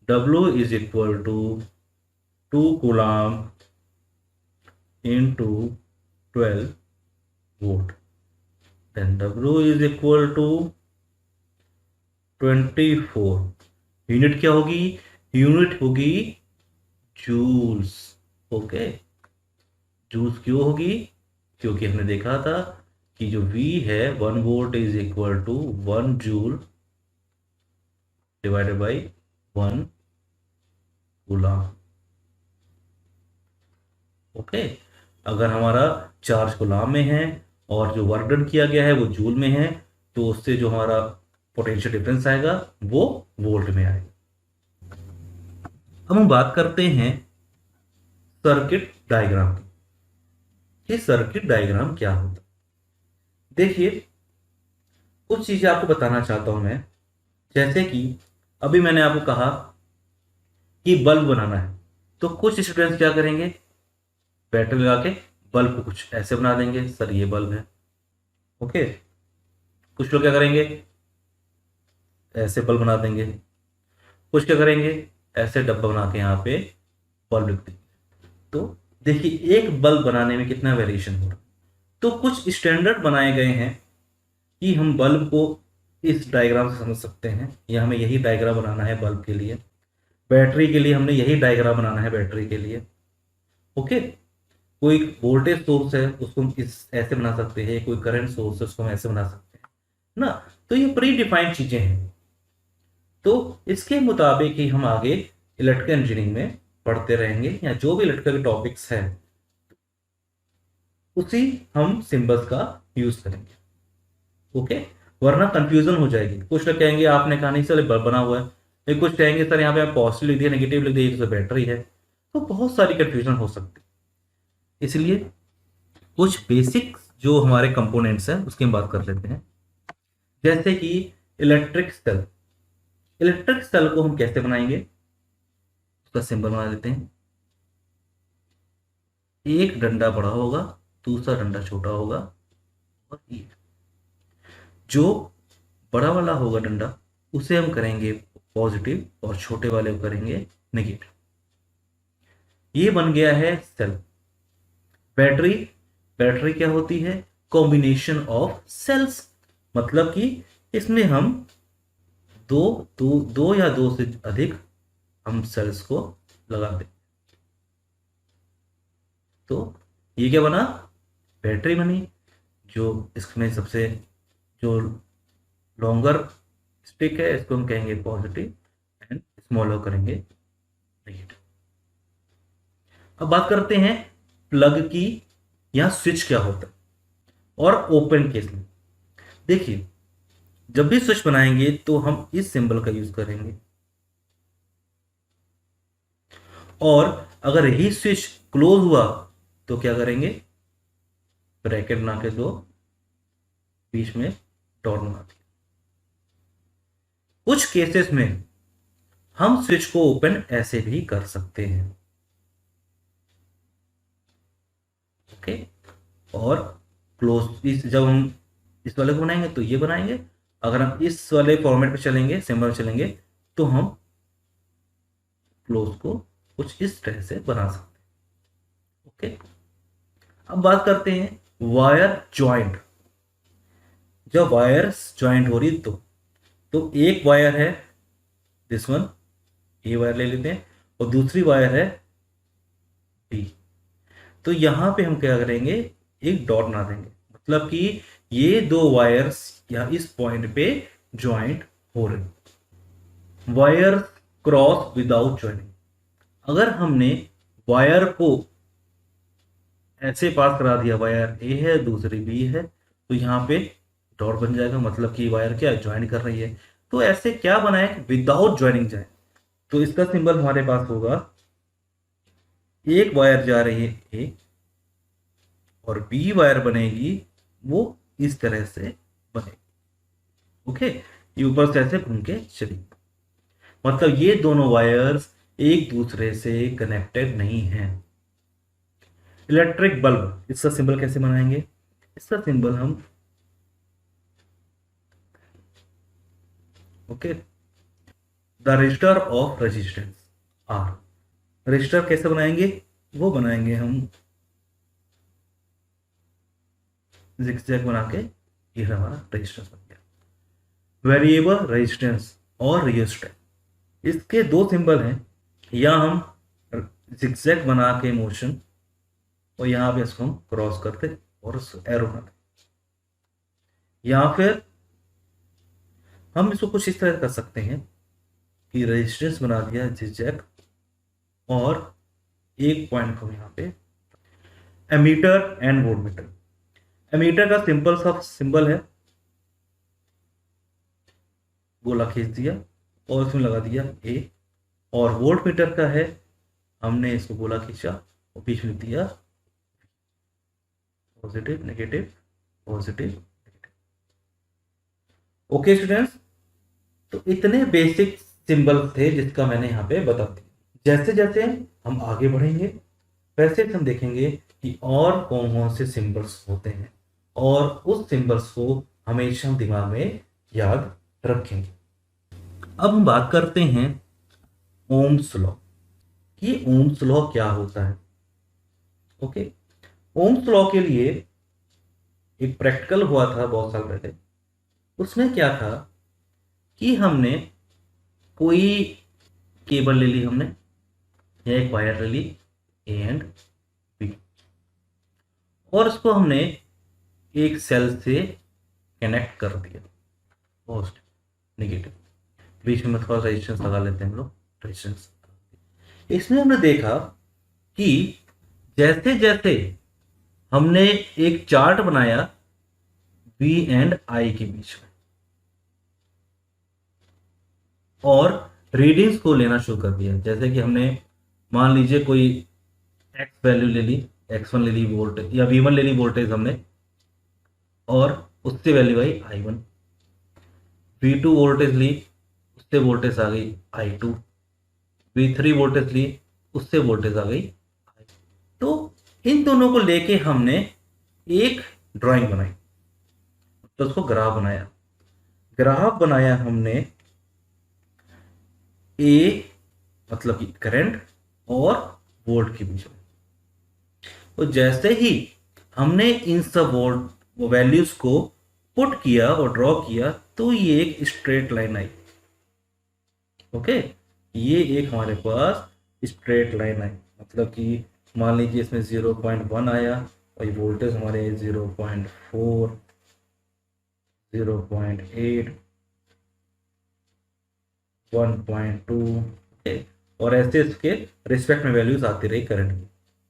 A: W is equal to 2 coulomb into 12 volt, then W is equal to 24। Unit क्या होगी, यूनिट होगी जूल्स। ओके, जूल्स क्यों होगी, क्योंकि हमने देखा था कि जो V है 1 volt is equal to 1 joule divided by 1 coulomb. Okay, अगर हमारा चार्ज कूलम में है और जो वर्क डन किया गया है वो जूल में है, तो उससे जो हमारा पोटेंशियल डिफरेंस आएगा वो वोल्ट में आएगा। अब हम बात करते हैं सर्किट डायग्राम की। ये सर्किट डायग्राम क्या होता है, देखिए कुछ चीजें आपको बताना चाहता हूं मैं। जैसे कि अभी मैंने आपको कहा कि बल्ब बनाना है, तो कुछ स्टूडेंट्स क्या करेंगे, बैटरी लगा के बल्ब को कुछ ऐसे बना देंगे, सर ये बल्ब है। ओके, कुछ लोग क्या करेंगे, ऐसे बल्ब बना देंगे, कुछ क्या करेंगे, ऐसे डब्बा बना के यहाँ पे बल्ब लिख देंगे। तो देखिए एक बल्ब बनाने में कितना वेरिएशन हो रहा है। तो कुछ स्टैंडर्ड बनाए गए हैं कि हम बल्ब को इस डायग्राम से समझ सकते हैं, या हमें यही डायग्राम बनाना है बल्ब के लिए, बैटरी के लिए हमने यही डायग्राम बनाना है बैटरी के लिए। ओके, कोई वोल्टेज सोर्स है उसको हम इस ऐसे बना सकते हैं, कोई करंट सोर्स है उसको हम ऐसे बना सकते हैं ना। तो ये प्री डिफाइंड चीजें हैं, तो इसके मुताबिक ही हम आगे इलेक्ट्रिकल इंजीनियरिंग में पढ़ते रहेंगे, या जो भी इलेक्ट्रिकल टॉपिक्स हैं उसी हम सिंबल्स का यूज करेंगे। ओके, वरना कंफ्यूजन हो जाएगी। कुछ लोग कहेंगे आपने कहा नहीं सर बल्ब बना हुआ है, फिर कुछ कहेंगे सर यहाँ पे आप पॉजिटिव लिख दिया, नेगेटिव लिख दिया, तो बैटरी है। तो बहुत सारी कंफ्यूजन हो सकती है, इसलिए कुछ बेसिक जो हमारे कंपोनेंट्स हैं उसकी हम बात कर लेते हैं। जैसे कि इलेक्ट्रिक सेल, इलेक्ट्रिक सेल को हम कैसे बनाएंगे, उसका सिंबल बना देते हैं। एक डंडा बड़ा होगा, दूसरा डंडा छोटा होगा, और ये जो बड़ा वाला होगा डंडा उसे हम करेंगे पॉजिटिव और छोटे वाले को करेंगे नेगेटिव। ये बन गया है सेल। बैटरी, बैटरी क्या होती है, कॉम्बिनेशन ऑफ सेल्स, मतलब कि इसमें हम दो या दो से अधिक हम सेल्स को लगा दें, तो ये क्या बना, बैटरी बनी। जो इसमें सबसे जो लॉन्गर स्टिक है इसको हम कहेंगे पॉजिटिव एंड स्मॉलर करेंगे नेगेटिव। अब बात करते हैं प्लग की या स्विच क्या होता है और ओपन केस में। देखिए, जब भी स्विच बनाएंगे तो हम इस सिंबल का यूज करेंगे, और अगर यही स्विच क्लोज हुआ तो क्या करेंगे, ब्रैकेट बना के दो, बीच में डॉट बना दिया। कुछ केसेस में हम स्विच को ओपन ऐसे भी कर सकते हैं। ओके, और क्लोज इस जब हम इस वाले को बनाएंगे तो ये बनाएंगे, अगर हम इस वाले फॉर्मेट पे चलेंगे, सिंबल चलेंगे, तो हम क्लोज को कुछ इस तरह से बना सकते हैं। ओके, अब बात करते हैं वायर ज्वाइंट। जब वायर्स ज्वाइंट हो रही तो एक वायर है दिस वन, ये वायर ले लेते हैं, और दूसरी वायर है बी। तो यहां पे हम क्या करेंगे, एक डॉट बना देंगे, मतलब कि ये दो वायर्स या इस पॉइंट पे ज्वाइंट हो रहे। वायर क्रॉस विदाउट ज्वाइनिंग, अगर हमने वायर को ऐसे पास करा दिया, वायर ए है दूसरी बी है, तो यहाँ पे डॉट बन जाएगा, मतलब कि वायर क्या ज्वाइन कर रही है। तो ऐसे क्या बनाए विदाउट ज्वाइनिंग जाए, तो इसका सिंबल हमारे पास होगा, एक वायर जा रही है ए और बी वायर बनेगी वो इस तरह से बनेगी। ओके, ये ऊपर से ऐसे घूम के चलेगी, मतलब ये दोनों वायर्स एक दूसरे से कनेक्टेड नहीं हैं। इलेक्ट्रिक बल्ब, इसका सिंबल कैसे बनाएंगे, इसका सिंबल हम okay the register of resistance R. Register कैसे बनाएंगे, वो बनाएंगे हम जिगजैग बना के, ये हमारा रेजिस्टेंस बन गया। वेरिएबल रेजिस्टेंस और रियोस्टेट, इसके दो सिंबल हैं, या हम जिगजैग बना के मोशन, और यहां पे इसको हम क्रॉस करते और एरो बनाते, या फिर हम इसको कुछ इस तरह कर सकते हैं कि रेजिस्टेंस बना दिया जिगजैग, और एक पॉइंट को यहां पे एमीटर एंड वोल्टमीटर। एमीटर का सिंपल सा सिंबल है, गोला खींच दिया और उसमें लगा दिया ए, और वोल्ट मीटर का है, हमने इसको गोला खींचा और बीच में दिया positive negative positive negative. Okay students, तो इतने बेसिक सिंबल थे जिसका मैंने यहाँ पे बता दिया। जैसे जैसे हम आगे बढ़ेंगे वैसे हम देखेंगे कि और कौन कौन से सिंबल्स होते हैं, और उस सिंबल्स को हमेशा दिमाग में याद रखेंगे। अब हम बात करते हैं ओम्स लॉ, कि ओम्स लॉ क्या होता है। ओके, ओम्स लॉ के लिए एक प्रैक्टिकल हुआ था बहुत साल पहले। उसमें क्या था कि हमने कोई केबल ले ली, हमने या एक वायर ले ली ए एंड बी, और उसको हमने एक सेल से कनेक्ट कर दिया, पॉजिटिव नेगेटिव, बीच में थोड़ा रेजिस्टेंस लगा लेते हैं हम लोग, रेजिस्टेंस। इसमें हमने देखा कि जैसे जैसे हमने एक चार्ट बनाया V एंड I के बीच में, और रीडिंग्स को लेना शुरू कर दिया, जैसे कि हमने मान लीजिए कोई x वैल्यू ले ली, x1 ले ली वोल्ट या V1 ले ली वोल्टेज हमने, और उससे वैल्यू आई I1, V2 वोल्टेज ली, उससे वोल्टेज आ गई I2, V3 वोल्टेज ली, उससे वोल्टेज आ गई I। तो इन दोनों को लेके हमने एक ड्राइंग बनाई, तो उसको ग्राफ बनाया। ग्राफ बनाया हमने ए मतलब कि करंट और वोल्ट के बीच में। तो जैसे ही हमने इन सब वोल्ट वैल्यूज को पुट किया और ड्रॉ किया, तो ये एक स्ट्रेट लाइन आई। ओके, ये एक हमारे पास स्ट्रेट लाइन आई, मतलब कि मान लीजिए इसमें 0.1 आया और वोल्टेज हमारे 0.4, 0.8, 1.2, और ऐसे इसके रिस्पेक्ट में वैल्यूज आती रही करंट की,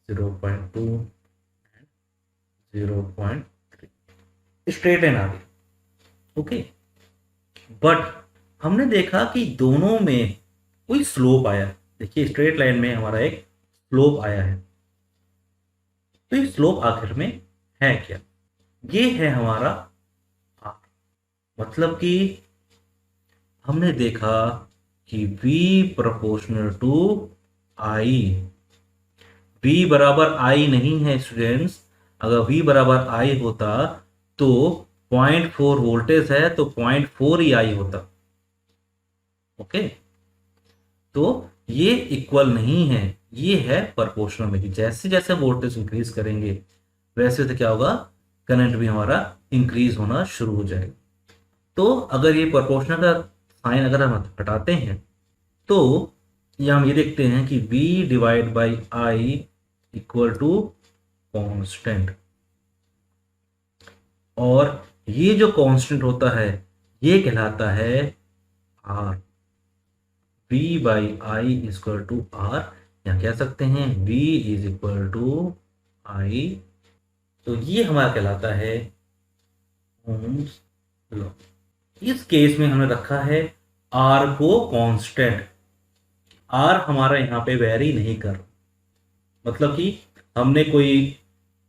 A: 0.2, 0.3, स्ट्रेट लाइन आ गई। ओके, बट हमने देखा कि दोनों में कोई स्लोप आया। देखिए स्ट्रेट लाइन में हमारा एक स्लोप आया है, तो ये स्लोप आखिर में है क्या? ये है हमारा R। मतलब कि हमने देखा कि V proportional to I, V बराबर I नहीं है स्टूडेंट्स। अगर V बराबर I होता तो 0.4 वोल्टेज है तो 0.4 ही I होता। ओके, तो ये इक्वल नहीं है, ये है प्रोपोर्शनल में। जैसे जैसे वोल्टेज इंक्रीज करेंगे वैसे तो क्या होगा, करंट भी हमारा इंक्रीज होना शुरू हो जाएगा। तो अगर ये प्रोपोर्शनल का साइन अगर हम हटाते हैं तो ये हम ये देखते हैं कि V divide by I equal to constant, और ये जो कांस्टेंट होता है ये कहलाता है R। V by I equal to R, या कह सकते हैं V is equal to I। तो ये हमारा कहलाता है ओम्स लॉ। इस केस में हमने रखा है R को कांस्टेंट। R हमारा यहाँ पे वेरी नहीं कर, मतलब कि हमने कोई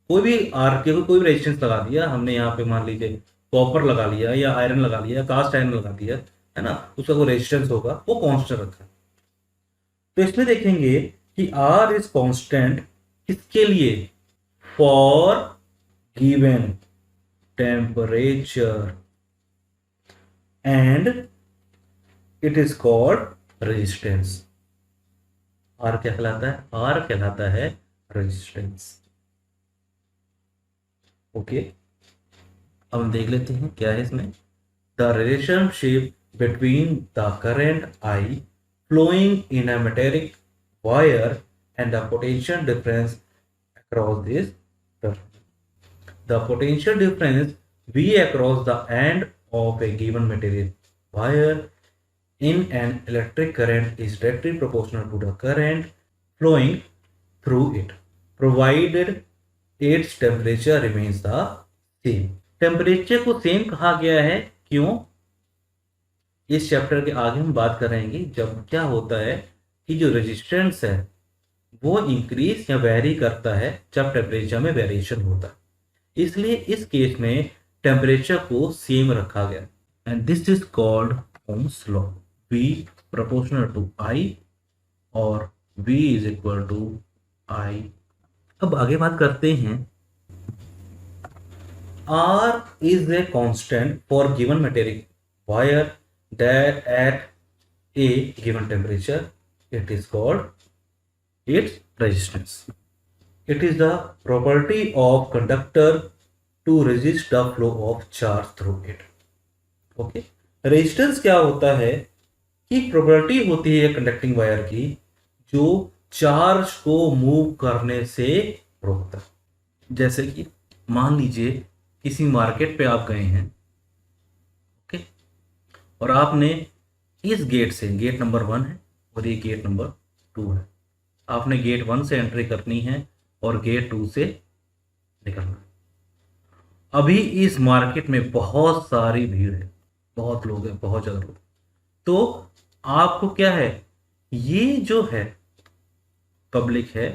A: भी आर के कोई भी रेजिस्टेंस लगा दिया, हमने यहाँ पे मान लीजिए कॉपर लगा लिया या आयरन लगा लिया, कास्ट आयरन लगा दिया, है ना, उसका कोई रेजिस्टेंस होगा वो कांस्टेंट रखा है। तो इसमें देखेंगे कि आर इज कांस्टेंट किसके लिए, for given temperature and it is called resistance. R क्या कहलाता है, आर कहलाता है रेजिस्टेंस। ओके, अब हम देख लेते हैं क्या है इसमें। The relationship between the current I flowing in a metallic wire and the potential difference across this term. The potential difference V across the end of a given material wire in an electric current is directly proportional to the current flowing through it, provided its temperature remains the same। Temperature को same कहा गया है, क्यों? इस chapter के आगे हम बात करेंगे जब क्या होता है कि जो रेजिस्टेंस है वो इंक्रीज या वेरी करता है जब टेम्परेचर में वेरिएशन होता है। इसलिए इस केस में टेम्परेचर को सेम रखा गया, and this is called Ohm's law. V proportional to I और V is equal to I। अब आगे बात करते हैं। R is a constant for given metallic wire that at a given temperature it is called its resistance। It is the property of conductor to resist the flow of charge through it। Okay, resistance क्या होता है कि property होती है conducting wire की जो charge को move करने से रोकता है। जैसे कि मान लीजिए किसी मार्केट पे आप गए हैं, ओके, और आपने इस गेट से, गेट नंबर 1 है और ये गेट नंबर 2 है, आपने गेट 1 से एंट्री करनी है और गेट 2 से निकलना है। अभी इस मार्केट में बहुत सारी भीड़ है, बहुत लोग हैं, बहुत ज़्यादा लोग। तो आपको क्या है, ये जो है पब्लिक है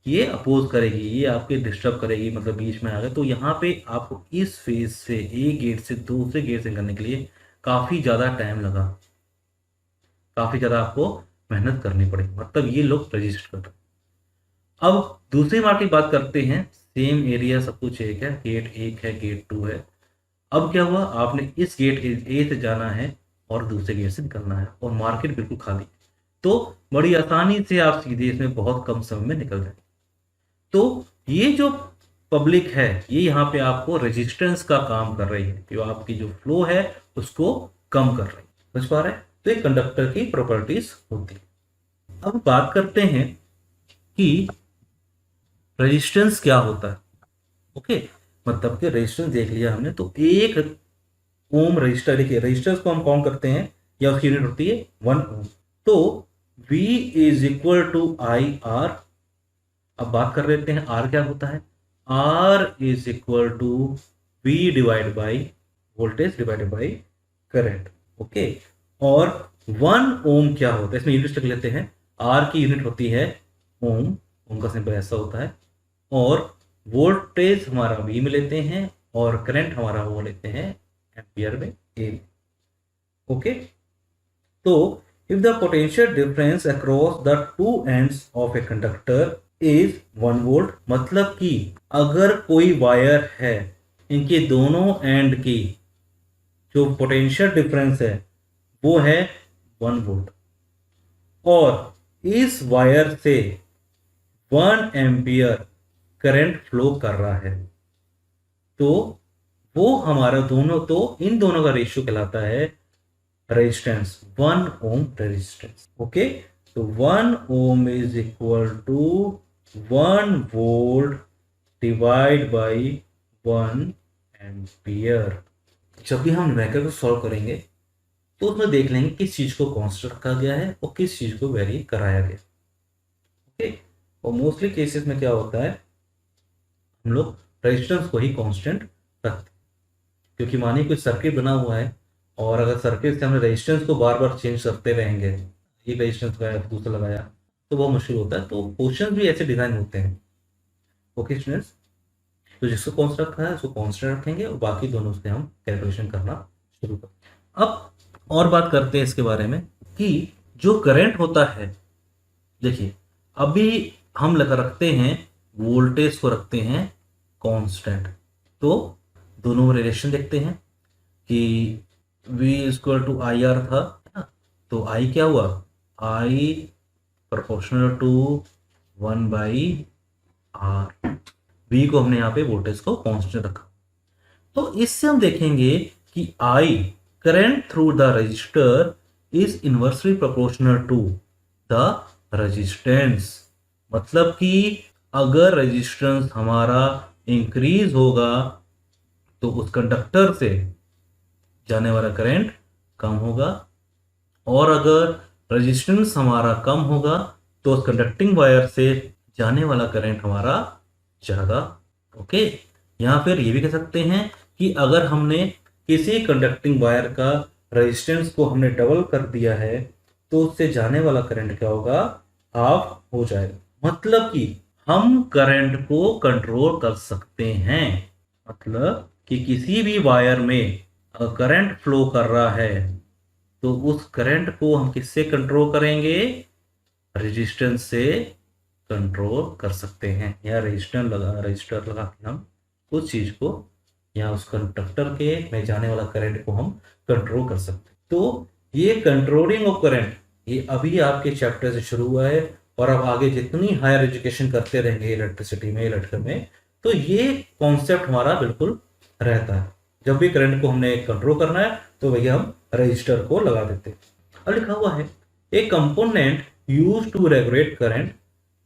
A: ये अपोज करेगी, ये आपके डिस्टर्ब करेगी, मतलब बीच में आ गए। तो यहाँ पे आपको इस फेज से एक गेट से दूसरे गेट से करने के लिए काफ़ी ज़्यादा टाइम लगा, काफ़ी ज़्यादा आपको मेहनत करनी पड़ेगी, मतलब ये लोग रजिस्टर कर रहे हैं। अब दूसरी मार्क की बात करते हैं। सेम एरिया सब कुछ एक है, गेट 1 है, गेट 2 है। अब क्या हुआ, आपने इस गेट ए से जाना है और दूसरे गेट से निकलना है और मार्केट बिल्कुल खाली, तो बड़ी आसानी से आप सीधे इसमें बहुत कम समय में निकल गए। तो ये जो पब्लिक है ये यहाँ पे आपको रेजिस्टेंस का काम कर रही है, जो आपकी जो फ्लो है उसको कम कर रही है। समझ पा रहे हैं? तो ये कंडक्टर की प्रॉपर्टीज होती है। अब बात करते हैं कि रेजिस्टेंस क्या होता है। ओके, मतलब कि रेजिस्टेंस देख लिया हमने, तो 1 ओम रजिस्टर, देखिए रजिस्टर्स को हम काउंट करते हैं या उसकी यूनिट होती है 1 ओम। तो V is equal to I R. अब बात कर लेते हैं R क्या होता है। R is equal to V divide by voltage divided by current. Okay, और 1 ओम क्या होता है, इसमें यूनिट लिख लेते हैं। R की यूनिट होती है ओम, ओम का सिंबल ऐसा होता है, और वोल्टेज हमारा V में लेते हैं और करंट हमारा वो लेते हैं एम्पियर में A। ओके, तो if the potential difference across the two ends of a conductor is 1 volt, मतलब कि अगर कोई वायर है, इनके दोनों एंड की जो पोटेंशियल डिफरेंस है वो है 1 वोल्ट, और इस वायर से 1 एम्पियर करंट फ्लो कर रहा है, तो वो हमारा दोनों, तो इन दोनों का रेशियो कहलाता है रेजिस्टेंस, 1 ओम रेजिस्टेंस। ओके, तो 1 ohm is equal to 1 volt divide by 1 ampere. जब भी हम न्यूमेरिकल को सॉल्व करेंगे तो उसमें देख लेंगे किस चीज को कांस्टेंट रखा गया है और किस चीज को वेरी कराया गया। ओके, और मोस्टली केसेस में क्या होता है, हम लोग रेजिस्टेंस को ही कांस्टेंट रखते हैं, क्योंकि मानिए कोई सर्किट बना हुआ है और अगर सर्किट से हमने रेजिस्टेंस को बार बार चेंज करते रहेंगे, एक रेजिस्टेंस लगाया दूसरा लगाया, तो बहुत मुश्किल होता है। तो क्वेश्चन भी ऐसे डिजाइन होते हैं। ओके स्टूडेंट्स, तो जिसको कांस्टेंट रखा है उसको कांस्टेंट रखेंगे और बाकी दोनों से हम कैलकुलेशन करना शुरू करें। अब और बात करते हैं इसके बारे में कि जो करंट होता है, देखिए अभी हम लगा रखते हैं वोल्टेज को रखते हैं कांस्टेंट, तो दोनों में रिलेशन देखते हैं कि V equal to I R था, है ना, तो I क्या हुआ, I proportional to 1 by R. V को हमने यहाँ पे वोल्टेज को कांस्टेंट रखा, तो इससे हम देखेंगे कि I current through the resistor is inversely proportional to the resistance, मतलब कि अगर रेजिस्टेंस हमारा इंक्रीज होगा तो उस कंडक्टर से जाने वाला करंट कम होगा, और अगर रेजिस्टेंस हमारा कम होगा तो उस कंडक्टिंग वायर से जाने वाला करंट हमारा ज्यादा। ओके, या फिर ये भी कह सकते हैं कि अगर हमने किसी कंडक्टिंग वायर का रेजिस्टेंस को हमने डबल कर दिया है तो उससे जाने वाला करंट क्या होगा, हाफ हो जाएगा। मतलब कि हम करंट को कंट्रोल कर सकते हैं, मतलब कि किसी भी वायर में अगर करंट फ्लो कर रहा है तो उस करंट को हम किससे कंट्रोल करेंगे, रेजिस्टेंस से कंट्रोल कर सकते हैं, या रजिस्टर लगा के हम उस चीज को या उस कंडक्टर के में जाने वाला करंट को हम कंट्रोल कर सकते हैं। तो ये कंट्रोलिंग ऑफ करंट ये अभी आपके चैप्टर से शुरू हुआ है, और अब आगे जितनी हायर एजुकेशन करते रहेंगे इलेक्ट्रिसिटी में, इलेक्ट्रिकल में, तो ये कॉन्सेप्ट हमारा बिल्कुल रहता है। जब भी करंट को हमने कंट्रोल करना है तो वही हम रजिस्टर को लगा देते हैं। अब लिखा हुआ है a component used to regulate current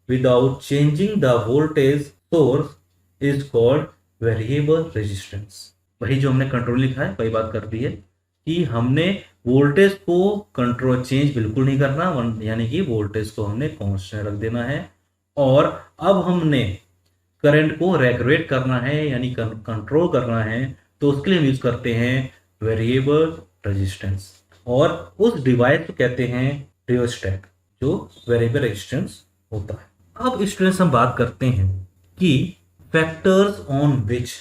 A: without changing the voltage source is called variable resistance. वही जो हमने कंट्रोल लिखा है वही बात कर दी है कि हमने वोल्टेज को कंट्रोल चेंज बिल्कुल नहीं करना, यानी कि वोल्टेज को हमने कांस्टेंट रख देना है, और अब हमने करंट को रेगुलेट करना है यानी कंट्रोल करना है, तो उसके लिए हम यूज करते हैं वेरिएबल रेजिस्टेंस, और उस डिवाइस को कहते हैं रियोस्टेट, जो वेरिएबल रेजिस्टेंस होता है। अब स्टूडेंट्स हम बात करते हैं कि factors on which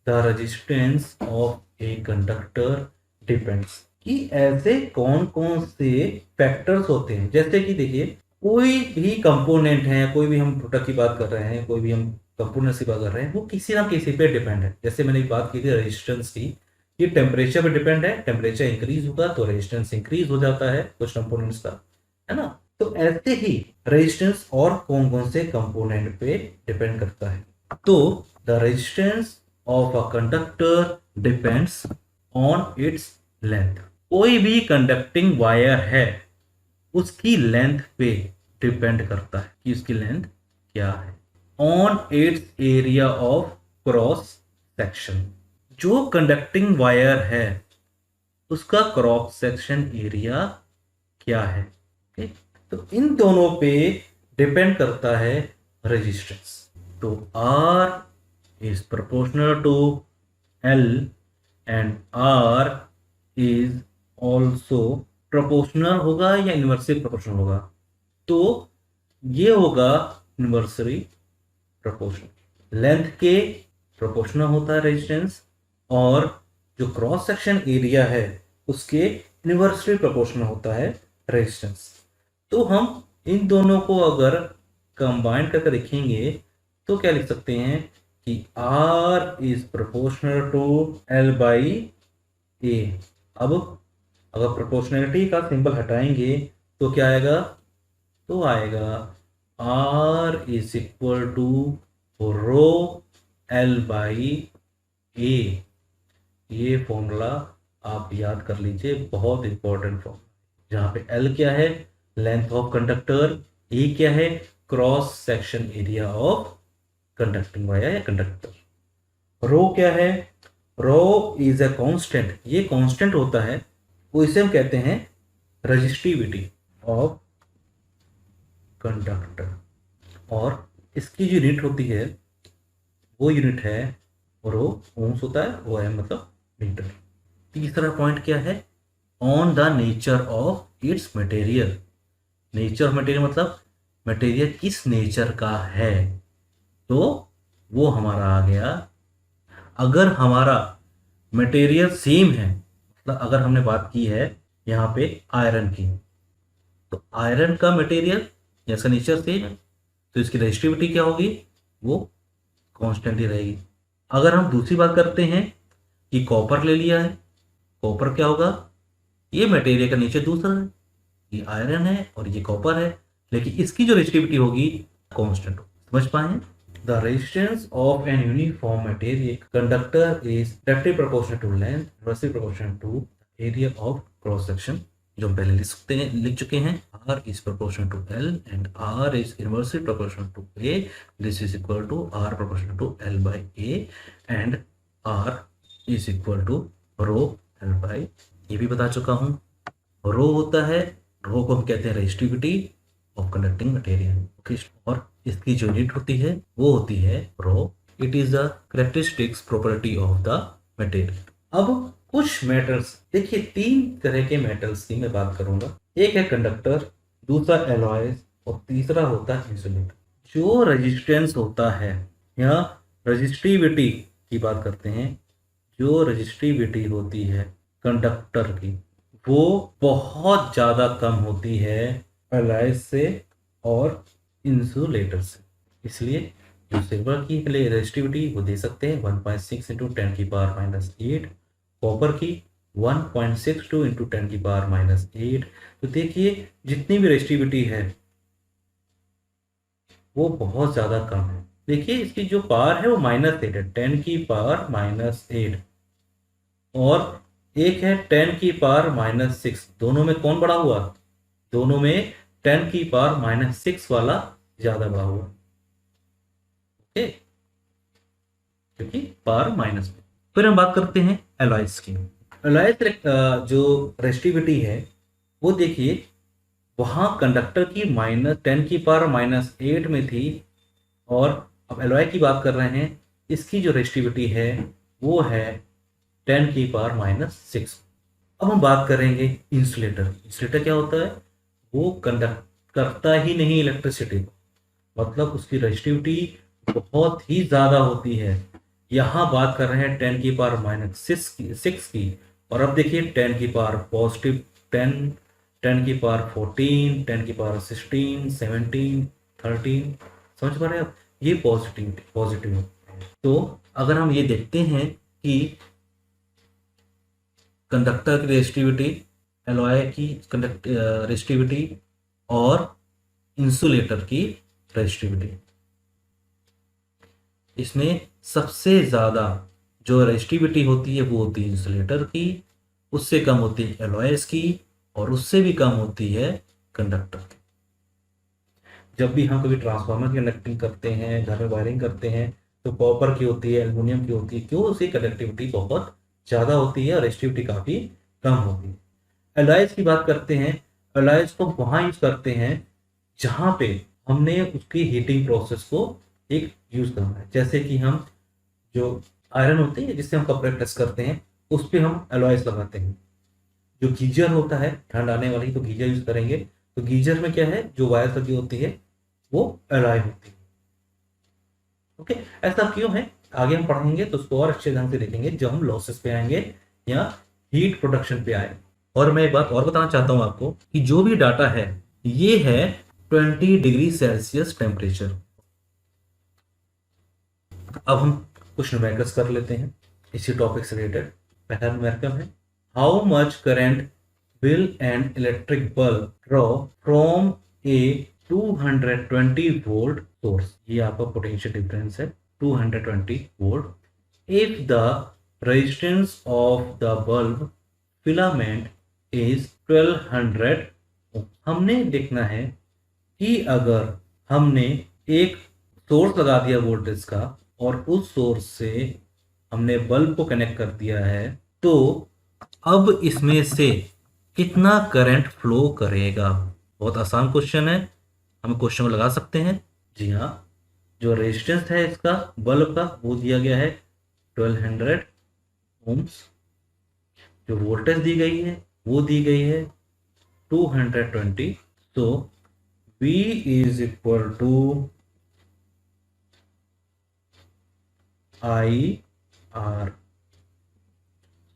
A: the resistance of a conductor depends, कि ऐसे कौन कौन से फैक्टर्स होते हैं। जैसे कि देखिए कोई भी कंपोनेंट है, कोई भी हम प्रोडक्ट की बात कर रहे हैं, कोई भी हम कंपोनेंट की बात कर रहे हैं, वो किसी ना किसी पे डिपेंड है। जैसे मैंने बात की थी रेजिस्टेंस की, ये टेम्परेचर पे डिपेंड है, टेम्परेचर इंक्रीज होगा तो रेजिस्टेंस इंक्रीज हो जाता है कुछ कंपोनेंट्स का, है ना। तो ऐसे ही रेजिस्टेंस और कौन कौन से कंपोनेंट पे डिपेंड करता है। तो the resistance of a conductor depends on its length. कोई भी कंडक्टिंग वायर है उसकी लेंथ पे डिपेंड करता है कि उसकी लेंथ क्या है, on it's area of cross section. जो कंडक्टिंग वायर है उसका क्रॉस सेक्शन एरिया क्या है। ओके, तो इन दोनों पे डिपेंड करता है रेजिस्टेंस। तो R is proportional to L and R is also proportional होगा या इनवर्सली प्रोपोर्शनल होगा। तो ये होगा इनवर्सली प्रोपोर्शनल। लेंथ के प्रोपोर्शनल होता है रेजिस्टेंस, और जो क्रॉस सेक्शन एरिया है उसके इनवर्सली प्रोपोर्शनल होता है रेजिस्टेंस। तो हम इन दोनों को अगर कंबाइन करके लिखेंगे तो क्या लिख सकते हैं कि R is proportional to L by A। अब अगर प्रोपोर्शनलिटी का सिंबल हटाएंगे तो क्या आएगा, तो आएगा R is equal to rho L by A। ये फॉर्मूला आप याद कर लीजिए, बहुत इंपॉर्टेंट फॉर्मूला, जहां पे L क्या है, लेंथ ऑफ कंडक्टर, A क्या है, cross section area of conducting wire या कंडक्टर। रो क्या है, रो इज अ कांस्टेंट, ये कांस्टेंट होता है, वो इसे हम कहते हैं रेजिस्टिविटी ऑफ कंडक्टर, और इसकी जो यूनिट होती है वो यूनिट है रो, ओम्स होता है, वो है मतलब मीटर। तीसरा पॉइंट क्या है, on the nature of its material. Nature of material मतलब मटेरियल किस नेचर का है, तो वो हमारा आ गया, अगर हमारा मटेरियल सेम है, मतलब अगर हमने बात की है यहाँ पे आयरन की, तो आयरन का मटेरियल या इसका नेचर सेम है तो इसकी रेजिस्टिविटी क्या होगी, वो कांस्टेंट ही रहेगी। अगर हम दूसरी बात करते हैं कि कॉपर ले लिया है, कॉपर क्या होगा, ये मटेरियल का नेचर दूसरा है, ये आयरन है और ये कॉपर है, लेकिन इसकी जो रेजिस्टिविटी होगी कांस्टेंट हो। समझ पाए, the resistance of an uniform material conductor is directly proportional to length, inversely proportional to area of cross section, जो हम पहले लिख चुके हैं। R is proportional to L and R is inversely proportional to A. This is equal to R proportional to L by A and R is equal to rho L by, ये भी बता चुका हूँ। रो होता है, रो को हम कहते हैं resistivity of conducting material. Okay, और इसकी जो यूनिट होती है वो होती है rho. It is the characteristics property of the material. अब कुछ मेटल्स, देखिए तीन तरह के मेटल्स की मैं बात करूंगा, एक है कंडक्टर, दूसरा एलॉयज और तीसरा होता है इंसुलेटर। जो रेजिस्टेंस होता है या रेजिस्टिविटी की बात करते हैं, जो रेजिस्टिविटी होती है कंडक्टर की वो बहुत ज़्यादा कम होती है एलॉयज से और इंसुलेटर से। इसलिए जो सिल्वर की रेजिस्टिविटी वो दे सकते हैं 1.6 इंटू 10 की पावर माइनस 8, कॉपर की 1.62 इंटू 10 की पावर माइनस 8। तो देखिए जितनी भी रेजिस्टिविटी है वो बहुत ज़्यादा कम है। देखिए इसकी जो पावर है वो -8 है, 10 की पावर -8, और एक है 10 की पावर -6। दोनों में कौन बड़ा हुआ, दोनों में 10 की पावर -6 वाला ज़्यादा बड़ा हुआ, ओके, क्योंकि पावर माइनस में। फिर हम बात करते हैं एलॉयज की। एलॉयज जो रेजिस्टिविटी है वो देखिए वहाँ कंडक्टर की -10 की पावर -8 में थी, और अब एलॉय की बात कर रहे हैं, इसकी जो रेजिस्टिविटी है वो है 10 की पावर -6। अब हम बात करेंगे इंसुलेटर। इंसुलेटर क्या होता है, वो कंडक्ट करता ही नहीं इलेक्ट्रिसिटी को, मतलब उसकी रेजिस्टिविटी बहुत ही ज़्यादा होती है। यहाँ बात कर रहे हैं 10 की पावर -6 की, और अब देखिए 10 की पावर पॉजिटिव 10, 10 की पावर 14, 10 की पावर 16, 17, 13, समझ पा रहे हैं आप, ये पॉजिटिव है। तो अगर हम ये देखते हैं कि कंडक्टर की रेजिस्टिविटी, एलॉय की रेजिस्टिविटी और इंसुलेटर की रेजिस्टिविटी, इसमें सबसे ज़्यादा जो रेजिस्टिविटी होती है वो होती है इंसुलेटर की, उससे कम होती है एलॉयज की, और उससे भी कम होती है कंडक्टर की। जब भी हम कभी ट्रांसफार्मर की कनेक्टिंग करते हैं, घर में वायरिंग करते हैं, तो कॉपर की होती है, एल्युमिनियम की होती है। क्यों? उसकी कंडक्टिविटी बहुत ज़्यादा होती है और रेजिस्टिविटी काफ़ी कम होती है। एलॉयज की बात करते हैं। एलॉयज को वहाँ यूज़ करते हैं जहाँ पे हमने उसकी हीटिंग प्रोसेस को एक यूज़ करना है। जैसे कि हम जो आयरन होती है जिससे हम कपड़े प्रेस करते हैं, उस पे हम एलॉयज लगाते हैं। जो गीजर होता है, ठंड आने वाली, तो गीजर यूज़ करेंगे। तो गीजर में क्या है, जो वायर लगी होती है वो एलॉय होती है। ओके, ऐसा क्यों है आगे हम पढ़ेंगे, तो उसको और अच्छे ढंग से देखेंगे जब हम लॉसेस पे आएंगे या हीट प्रोडक्शन पे आए। और मैं एक बात और बताना चाहता हूं आपको कि जो भी डाटा है ये है 20 डिग्री सेल्सियस टेम्परेचर। अब हम कुछ न्यूमेरिकल्स कर लेते हैं इसी टॉपिक से रिलेटेड। पहला न्यूमेरिकल है, how much current will an electric bulb draw from A 220 volt source. ये आपका पोटेंशियल डिफरेंस है 220 volt if the resistance of the bulb filament is 1200। हमने देखना है कि अगर हमने एक सोर्स लगा दिया वोल्टेज का और उस सोर्स से हमने बल्ब को कनेक्ट कर दिया है, तो अब इसमें से कितना करंट फ्लो करेगा। बहुत आसान क्वेश्चन है, हम क्वेश्चन को लगा सकते हैं। जी हाँ, जो रेजिस्टेंस है इसका बल्ब का वो दिया गया है 1200 ओम्स। जो वोल्टेज दी गई है वो दी गई है 220। तो V is equal to I R.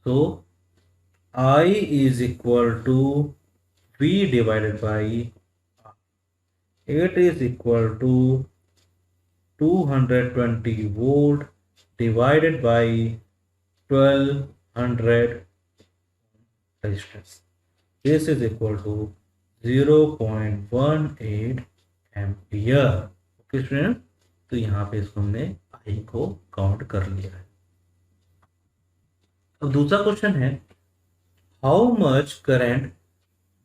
A: So I is equal to V divided by R. It is equal to 220 volt divided by 1200 resistance. This is equal to 0.18 ampere. Okay student, तो यहाँ पे इसको हमने आई को काउंट कर लिया है। अब दूसरा क्वेश्चन है, how much current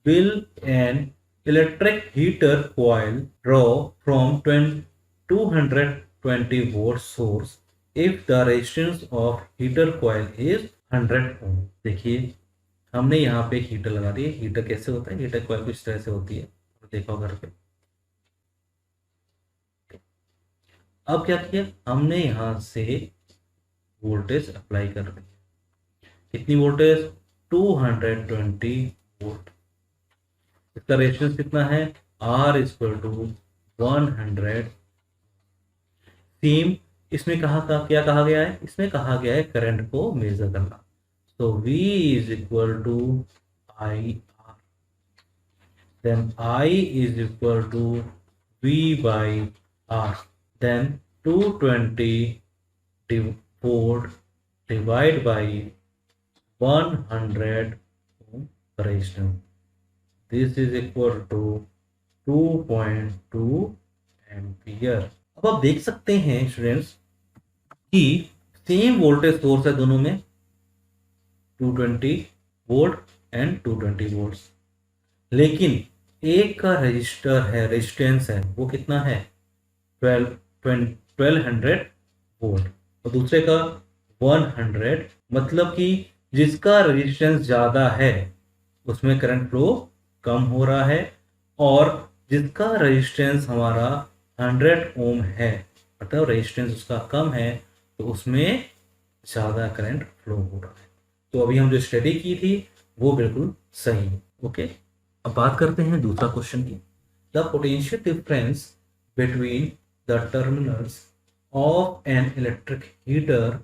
A: will an electric heater coil draw from 220 volt source if the resistance of heater coil is 100 ओम। देखिए, हमने यहाँ पे हीटर लगा दी। हीटर कैसे होता है, हीटर कॉइल कुछ तरह से होती है, देखो घर पे। अब क्या किया हमने, यहाँ से वोल्टेज अप्लाई कर दी। कितनी वोल्टेज, 220 वोल्ट। इसका रेजिस्टेंस कितना है, R इक्वल टू 100। सेम इसमें क्या कहा गया है, इसमें कहा गया है करंट को मेजर करना। तो V is equal to I R, then I is equal to V by R, then 220 volt divide by 100 resistance. This is equal to 2.2 ampere. अब आप देख सकते हैं स्टूडेंट्स कि सेम वोल्टेज सोर्स है दोनों में, 220 वोल्ट एंड 220 वोल्ट्स, लेकिन एक का रजिस्टर है, रेजिस्टेंस है, वो कितना है 1200 वोल्ट, और दूसरे का 100। मतलब कि जिसका रेजिस्टेंस ज़्यादा है उसमें करंट फ्लो कम हो रहा है, और जिसका रेजिस्टेंस हमारा 100 ओम है, मतलब रेजिस्टेंस उसका कम है, तो उसमें ज़्यादा करंट फ्लो हो रहा है। तो अभी हम जो स्टडी की थी वो बिल्कुल सही है। ओके, अब बात करते हैं दूसरा क्वेश्चन की। The potential difference between the terminals of an electric heater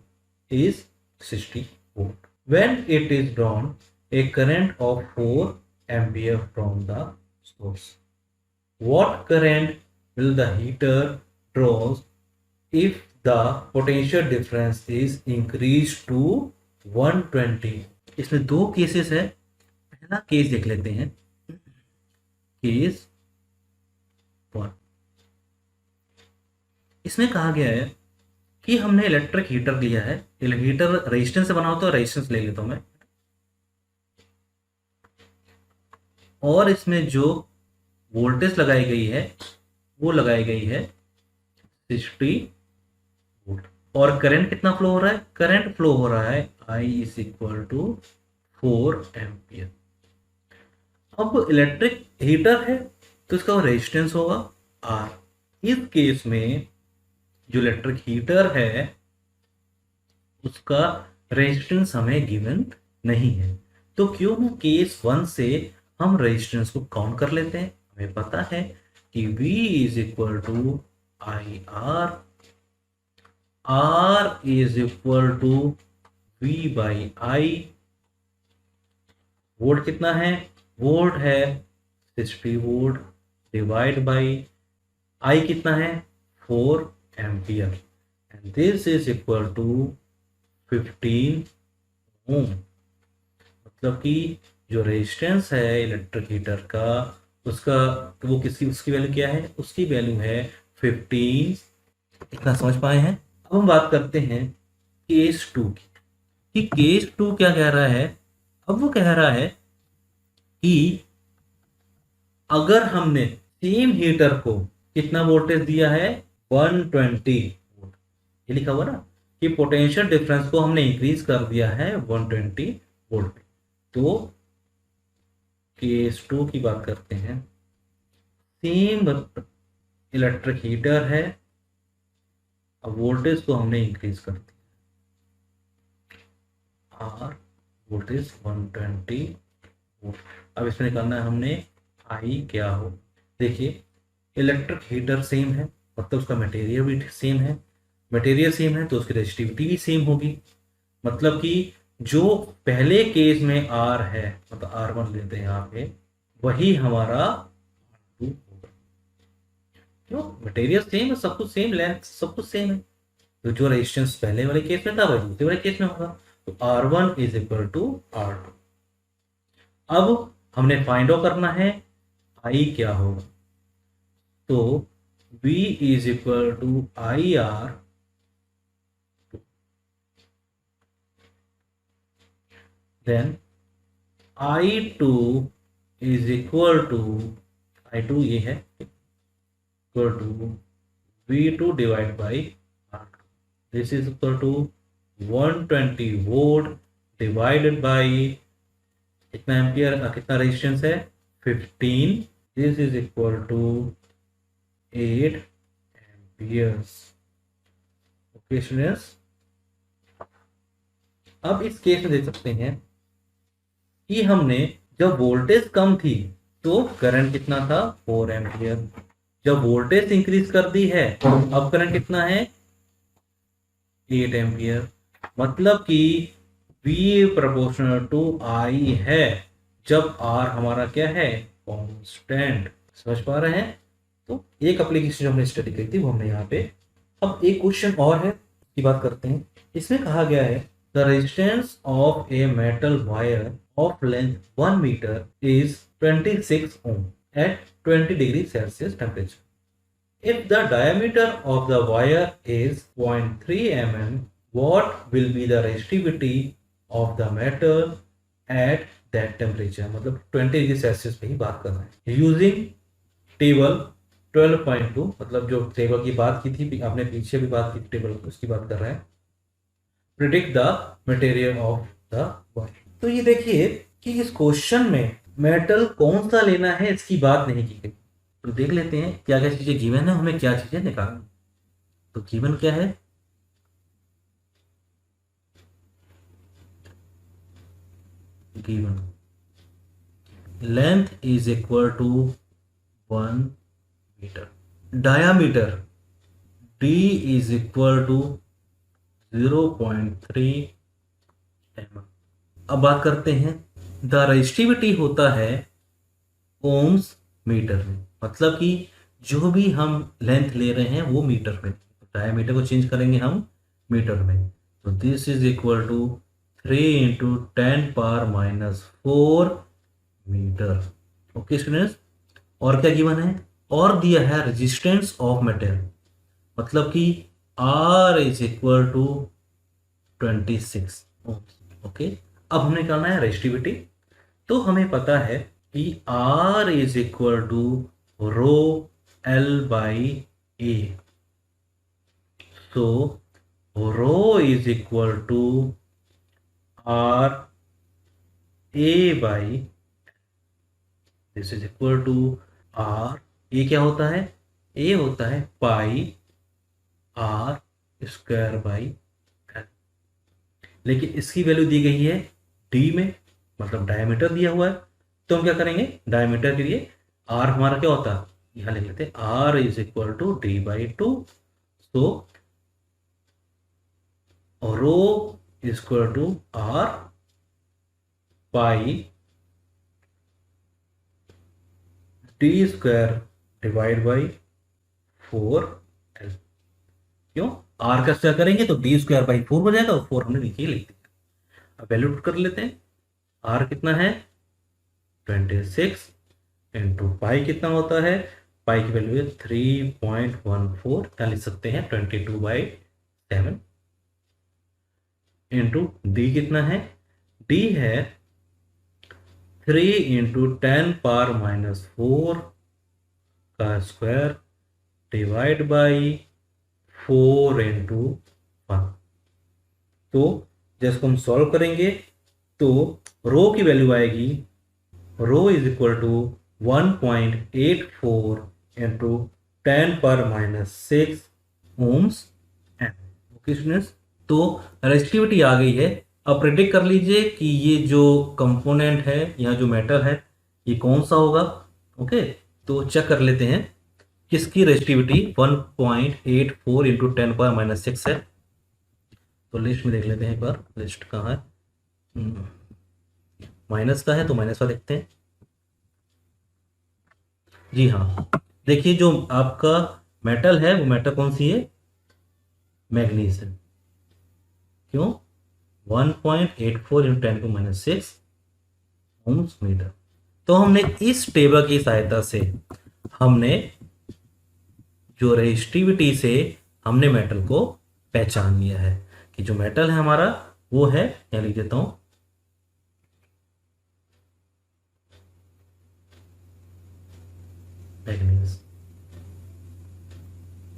A: is 60 volt when it is drawn a current of 4 ampere from the source. What current will the heater draws if the potential difference is increased to 120? इसमें दो cases है। पहला case देख लेते हैं, case 1। इसमें कहा गया है कि हमने इलेक्ट्रिक हीटर लिया है। हीटर रेजिस्टेंस से बना होता है, रेजिस्टेंस ले लेता हूं मैं, और इसमें जो वोल्टेज लगाई गई है वो लगाई गई है 60 वोल्ट। और करंट कितना फ्लो हो रहा है? करंट फ्लो हो रहा है I is equal to 4 ampere. अब इलेक्ट्रिक हीटर है तो इसका रेजिस्टेंस होगा R। इस केस में जो इलेक्ट्रिक हीटर है उसका रेजिस्टेंस हमें गिवन नहीं है, तो क्यों ना केस 1 से हम रेजिस्टेंस को काउंट कर लेते हैं। हमें पता है कि V is equal to I R is equal to V by I. Volt कितना है? वोल्ट है 60 वोल्ट डिवाइड बाई आई कितना है? 4 ampere and this is equal to 15 ohm. मतलब कि जो रेजिस्टेंस है इलेक्ट्रिक हीटर का उसका वो उसकी वैल्यू क्या है? उसकी वैल्यू है 15। इतना समझ पाए हैं? अब हम बात करते हैं केस 2 की कि केस 2 क्या कह रहा है। अब वो कह रहा है कि अगर हमने सेम हीटर को कितना वोल्टेज दिया है? 120 वोल्ट। ये लिखा हुआ ना कि पोटेंशियल डिफरेंस को हमने इंक्रीज कर दिया है 120 वोल्ट पे। तो केस 2 की बात करते हैं। सेम इलेक्ट्रिक हीटर है, अब वोल्टेज को हमने इंक्रीज कर दिया R वोल्टेज 120 वोल्ट। अब इसमें निकालना है हमने I क्या हो। देखिए इलेक्ट्रिक हीटर सेम है मतलब उसका मटेरियल भी सेम है, मटेरियल सेम है तो उसकी रेजिस्टिविटी भी सेम होगी। मतलब कि जो पहले केस में R है मतलब R1 लेते हैं यहाँ पे, वही हमारा R2 होगा। क्यों? मटेरियल सेम है, सब कुछ सेम, लेंथ सब कुछ सेम है, तो जो रेजिस्टेंस पहले वाले केस में था वही दूसरे वाले केस में होगा। तो R1 is equal to R2। अब हमने फाइंड आउट करना है I क्या होगा। तो V is equal to I R then I2 is equal to I2 ये है equal to V2 divide by R2। This is equal to 120 volt divided by कितना एम्पियर का कितना रेजिस्टेंस है? 15। This is equal to 8 amperes. Okay students, अब इस case में देख सकते हैं कि हमने जब वोल्टेज कम थी तो करंट कितना था? 4 एम्पियर। जब वोल्टेज इंक्रीज कर दी है अब करंट कितना है? 8 एम्पियर। मतलब कि V प्रोपोर्शनल टू I है जब R हमारा क्या है? कांस्टेंट। समझ पा रहे हैं? तो एक एप्लीकेशन जो हमने स्टडी करी थी वो हमने यहाँ पे। अब एक क्वेश्चन और है की बात करते हैं। इसमें कहा गया है the resistance of a metal wire of length 1 metre is 26 ohm at 20 degree Celsius temperature. If the diameter of the wire is 0.3 mm, what will be the resistivity of the metal at that temperature? मतलब 20 degree Celsius पे ही बात कर रहे हैं। Using table 12.2, मतलब जो table की बात की थी आपने पीछे भी बात की थी टेबल उसकी बात कर रहे हैं। Predict the material of the wire. तो ये देखिए कि इस क्वेश्चन में मेटल कौन सा लेना है इसकी बात नहीं की गई। तो देख लेते हैं क्या क्या चीजें गिवन है, हमें क्या चीजें निकालनी। तो गिवन क्या है? Given length is equal to 1 metre, diameter D is equal to 0.3 mm। अब बात करते हैं द रेजिस्टिविटी होता है ओम्स मीटर में, मतलब कि जो भी हम लेंथ ले रहे हैं वो मीटर में, डायमीटर को चेंज करेंगे हम मीटर में। तो this is equal to 3 into 10⁻⁴ metre. Okay students, और क्या गिवन है? और दिया है रेजिस्टेंस ऑफ मेटेरियल, मतलब कि R is equal to 26 okay. अब हमें निकालना है रेजिस्टिविटी। तो हमें पता है कि R is equal to ρ L by A। तो rho is equal to R A by, this is equal to R, A क्या होता है, ए होता है pi R square by L. लेकिन इसकी वैल्यू दी गई है डी में, मतलब डायमीटर दिया हुआ है, तो हम क्या करेंगे, डायमीटर के लिए आर हमारा क्या होता है, यहाँ लिख लेते हैं R is equal to D by two. So rho is equal to R pi D square divide by 4l। क्यों, आर का स्क्वायर करेंगे तो डी स्क्वायर बाई 4 हो जाएगा, और 4 हमने नीचे लिख दिया। अब वैल्यू पुट कर लेते हैं, आर कितना है 26 इंटू पाई कितना होता है, पाई की वैल्यू है 3.14, क्या लिख सकते हैं 22/7, इंटू डी कितना है, डी है 3 इंटू 10⁻⁻4 का स्क्वायर डिवाइड बाई 4 इंटू 1। तो जैसे हम सॉल्व करेंगे तो रो की वैल्यू आएगी, rho is equal to 1.84 into 10⁻6 ohms एन। ओके स्टूडेंट्स, तो रेजिस्टिविटी आ गई है। अब प्रेडिक्ट कर लीजिए कि ये जो कंपोनेंट है या जो मेटल है ये कौन सा होगा। ओके, तो चेक कर लेते हैं किसकी रेजिस्टिविटी 1.84 इंटू 10⁻6 है। तो लिस्ट में देख लेते हैं एक बार, लिस्ट कहाँ है, माइनस का है तो माइनस का देखते हैं। जी हाँ, देखिए जो आपका मेटल है वो मेटल कौन सी है, मैग्नीज है। क्यों, 1.84 इंटू 10⁻6 ओम्स मीटर। तो हमने इस टेबल की सहायता से हमने जो रेजिस्टिविटी से हमने मेटल को पहचान लिया है कि जो मेटल है हमारा वो है, यहाँ लिख देता हूं मैग्नीज।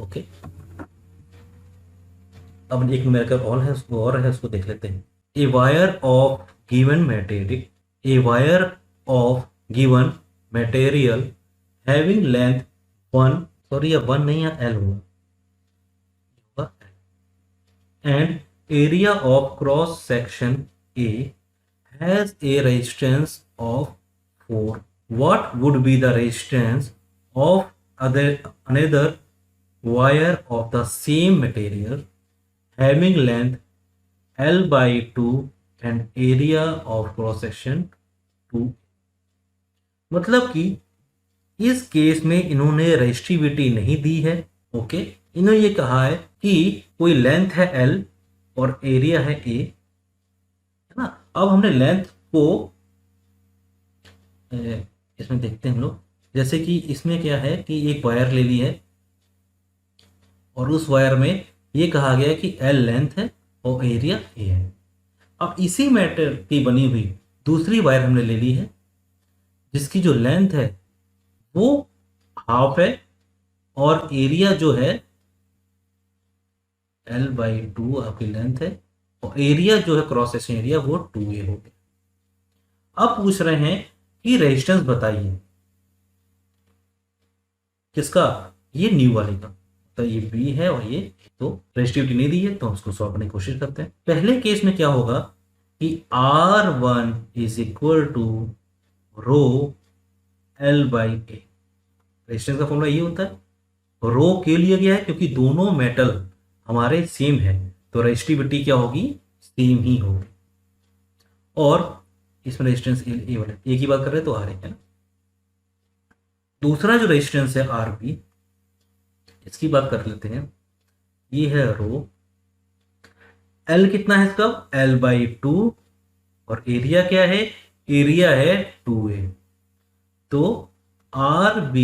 A: ओके, अब एक न्यूमेरिकल और है उसको देख लेते हैं। A wire of given material, a wire of given material having length 1, sorry ये 1 नहीं है, L होगा, and area of cross section A has a resistance of 4. What would be the resistance of another wire of the same material having length L by 2 and area of cross section 2? मतलब कि इस case में इन्होंने resistivity नहीं दी है। Okay, इन्होंने ये कहा है कि कोई लेंथ है L और एरिया है A, है ना। अब हमने लेंथ को इसमें देखते हैं हम लोग, जैसे कि इसमें क्या है कि एक वायर ले ली है और उस वायर में ये कहा गया है कि L लेंथ है और एरिया A है। अब इसी मैटर की बनी हुई दूसरी वायर हमने ले ली है जिसकी जो लेंथ है वो हाफ है और एरिया जो है L/2 आपकी लेंथ है और एरिया जो है क्रॉस सेक्शन एरिया वो 2A हो गया। अब पूछ रहे हैं कि रेजिस्टेंस बताइए किसका, ये न्यू वाले का, तो ये B है और ये, तो रेजिस्टिविटी नहीं दी है तो हम उसको सॉल्व करने की कोशिश करते हैं। पहले केस में क्या होगा कि R1 is equal to rho L/A। Resistance का फॉर्मूला ये होता है, रो के लिया गया है क्योंकि दोनों मेटल हमारे सेम है तो रेजिस्टिविटी क्या होगी, सेम ही होगी। और इसमें रेजिस्टेंस ए वाले ए की बात कर रहे हैं तो आर है ना। दूसरा जो रेजिस्टेंस है RB, इसकी बात कर लेते हैं, ये है रो, L कितना है इसका, L/2 और एरिया क्या है, एरिया है 2A। तो RB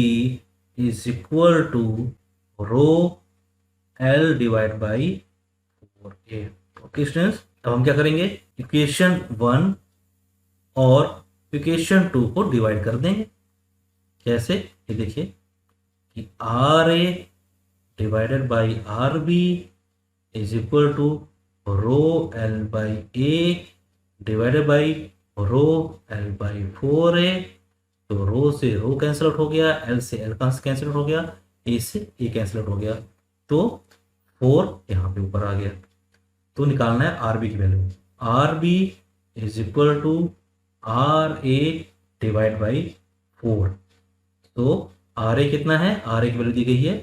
A: is equal to rho L divide by 4A। Okay students, अब हम क्या करेंगे, इक्वेशन 1 और इक्वेशन 2 को डिवाइड कर देंगे। कैसे, ये देखिए कि RA divided by RB is equal to rho L by A divided by rho L by 4a। तो रो से रो कैंसिल आउट हो गया, एल से एल कैंसिल आउट हो गया, ए से ए कैंसिल आउट हो गया, तो 4 यहाँ पे ऊपर आ गया। तो निकालना है आर बी की value. R B is equal to R A divide by 4। तो आर ए कितना है, आर ए की वैल्यू दी गई है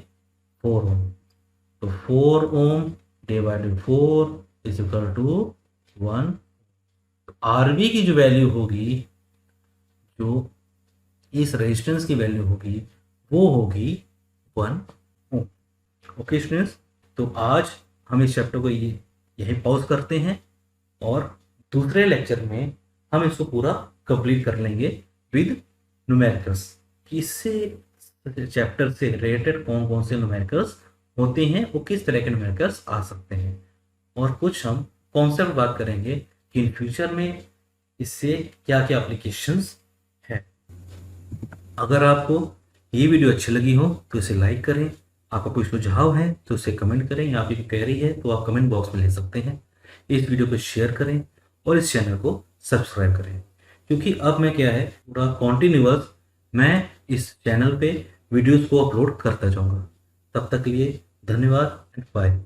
A: 4 ओम। तो 4 ohm divide by 4 is equal to 1। R B की जो वैल्यू होगी, जो इस रेजिस्टेंस की वैल्यू होगी, वो होगी 1 ओम। ओके स्टूडेंट्स, तो आज हम इस चैप्टर को यही पॉज करते हैं और दूसरे लेक्चर में हम इसको पूरा कंप्लीट कर लेंगे विद न्यूमेरिकल्स, कि इससे चैप्टर से रिलेटेड कौन कौन से न्यूमेरिकल्स होते हैं, वो किस तरह के न्यूमेरिकल्स आ सकते हैं, और कुछ हम कॉन्सेप्ट बात करेंगे कि इन फ्यूचर में इससे क्या क्या एप्लीकेशंस है। अगर आपको ये वीडियो अच्छी लगी हो तो इसे लाइक करें, आपका कोई सुझाव है तो उसे कमेंट करें, या आपकी क्वेरी है तो आप कमेंट बॉक्स में ले सकते हैं। इस वीडियो को शेयर करें और इस चैनल को सब्सक्राइब करें, क्योंकि अब मैं क्या है पूरा कॉन्टिन्यूअस मैं इस चैनल पे वीडियोस को अपलोड करता जाऊंगा। तब तक के लिए धन्यवाद एंड बाय।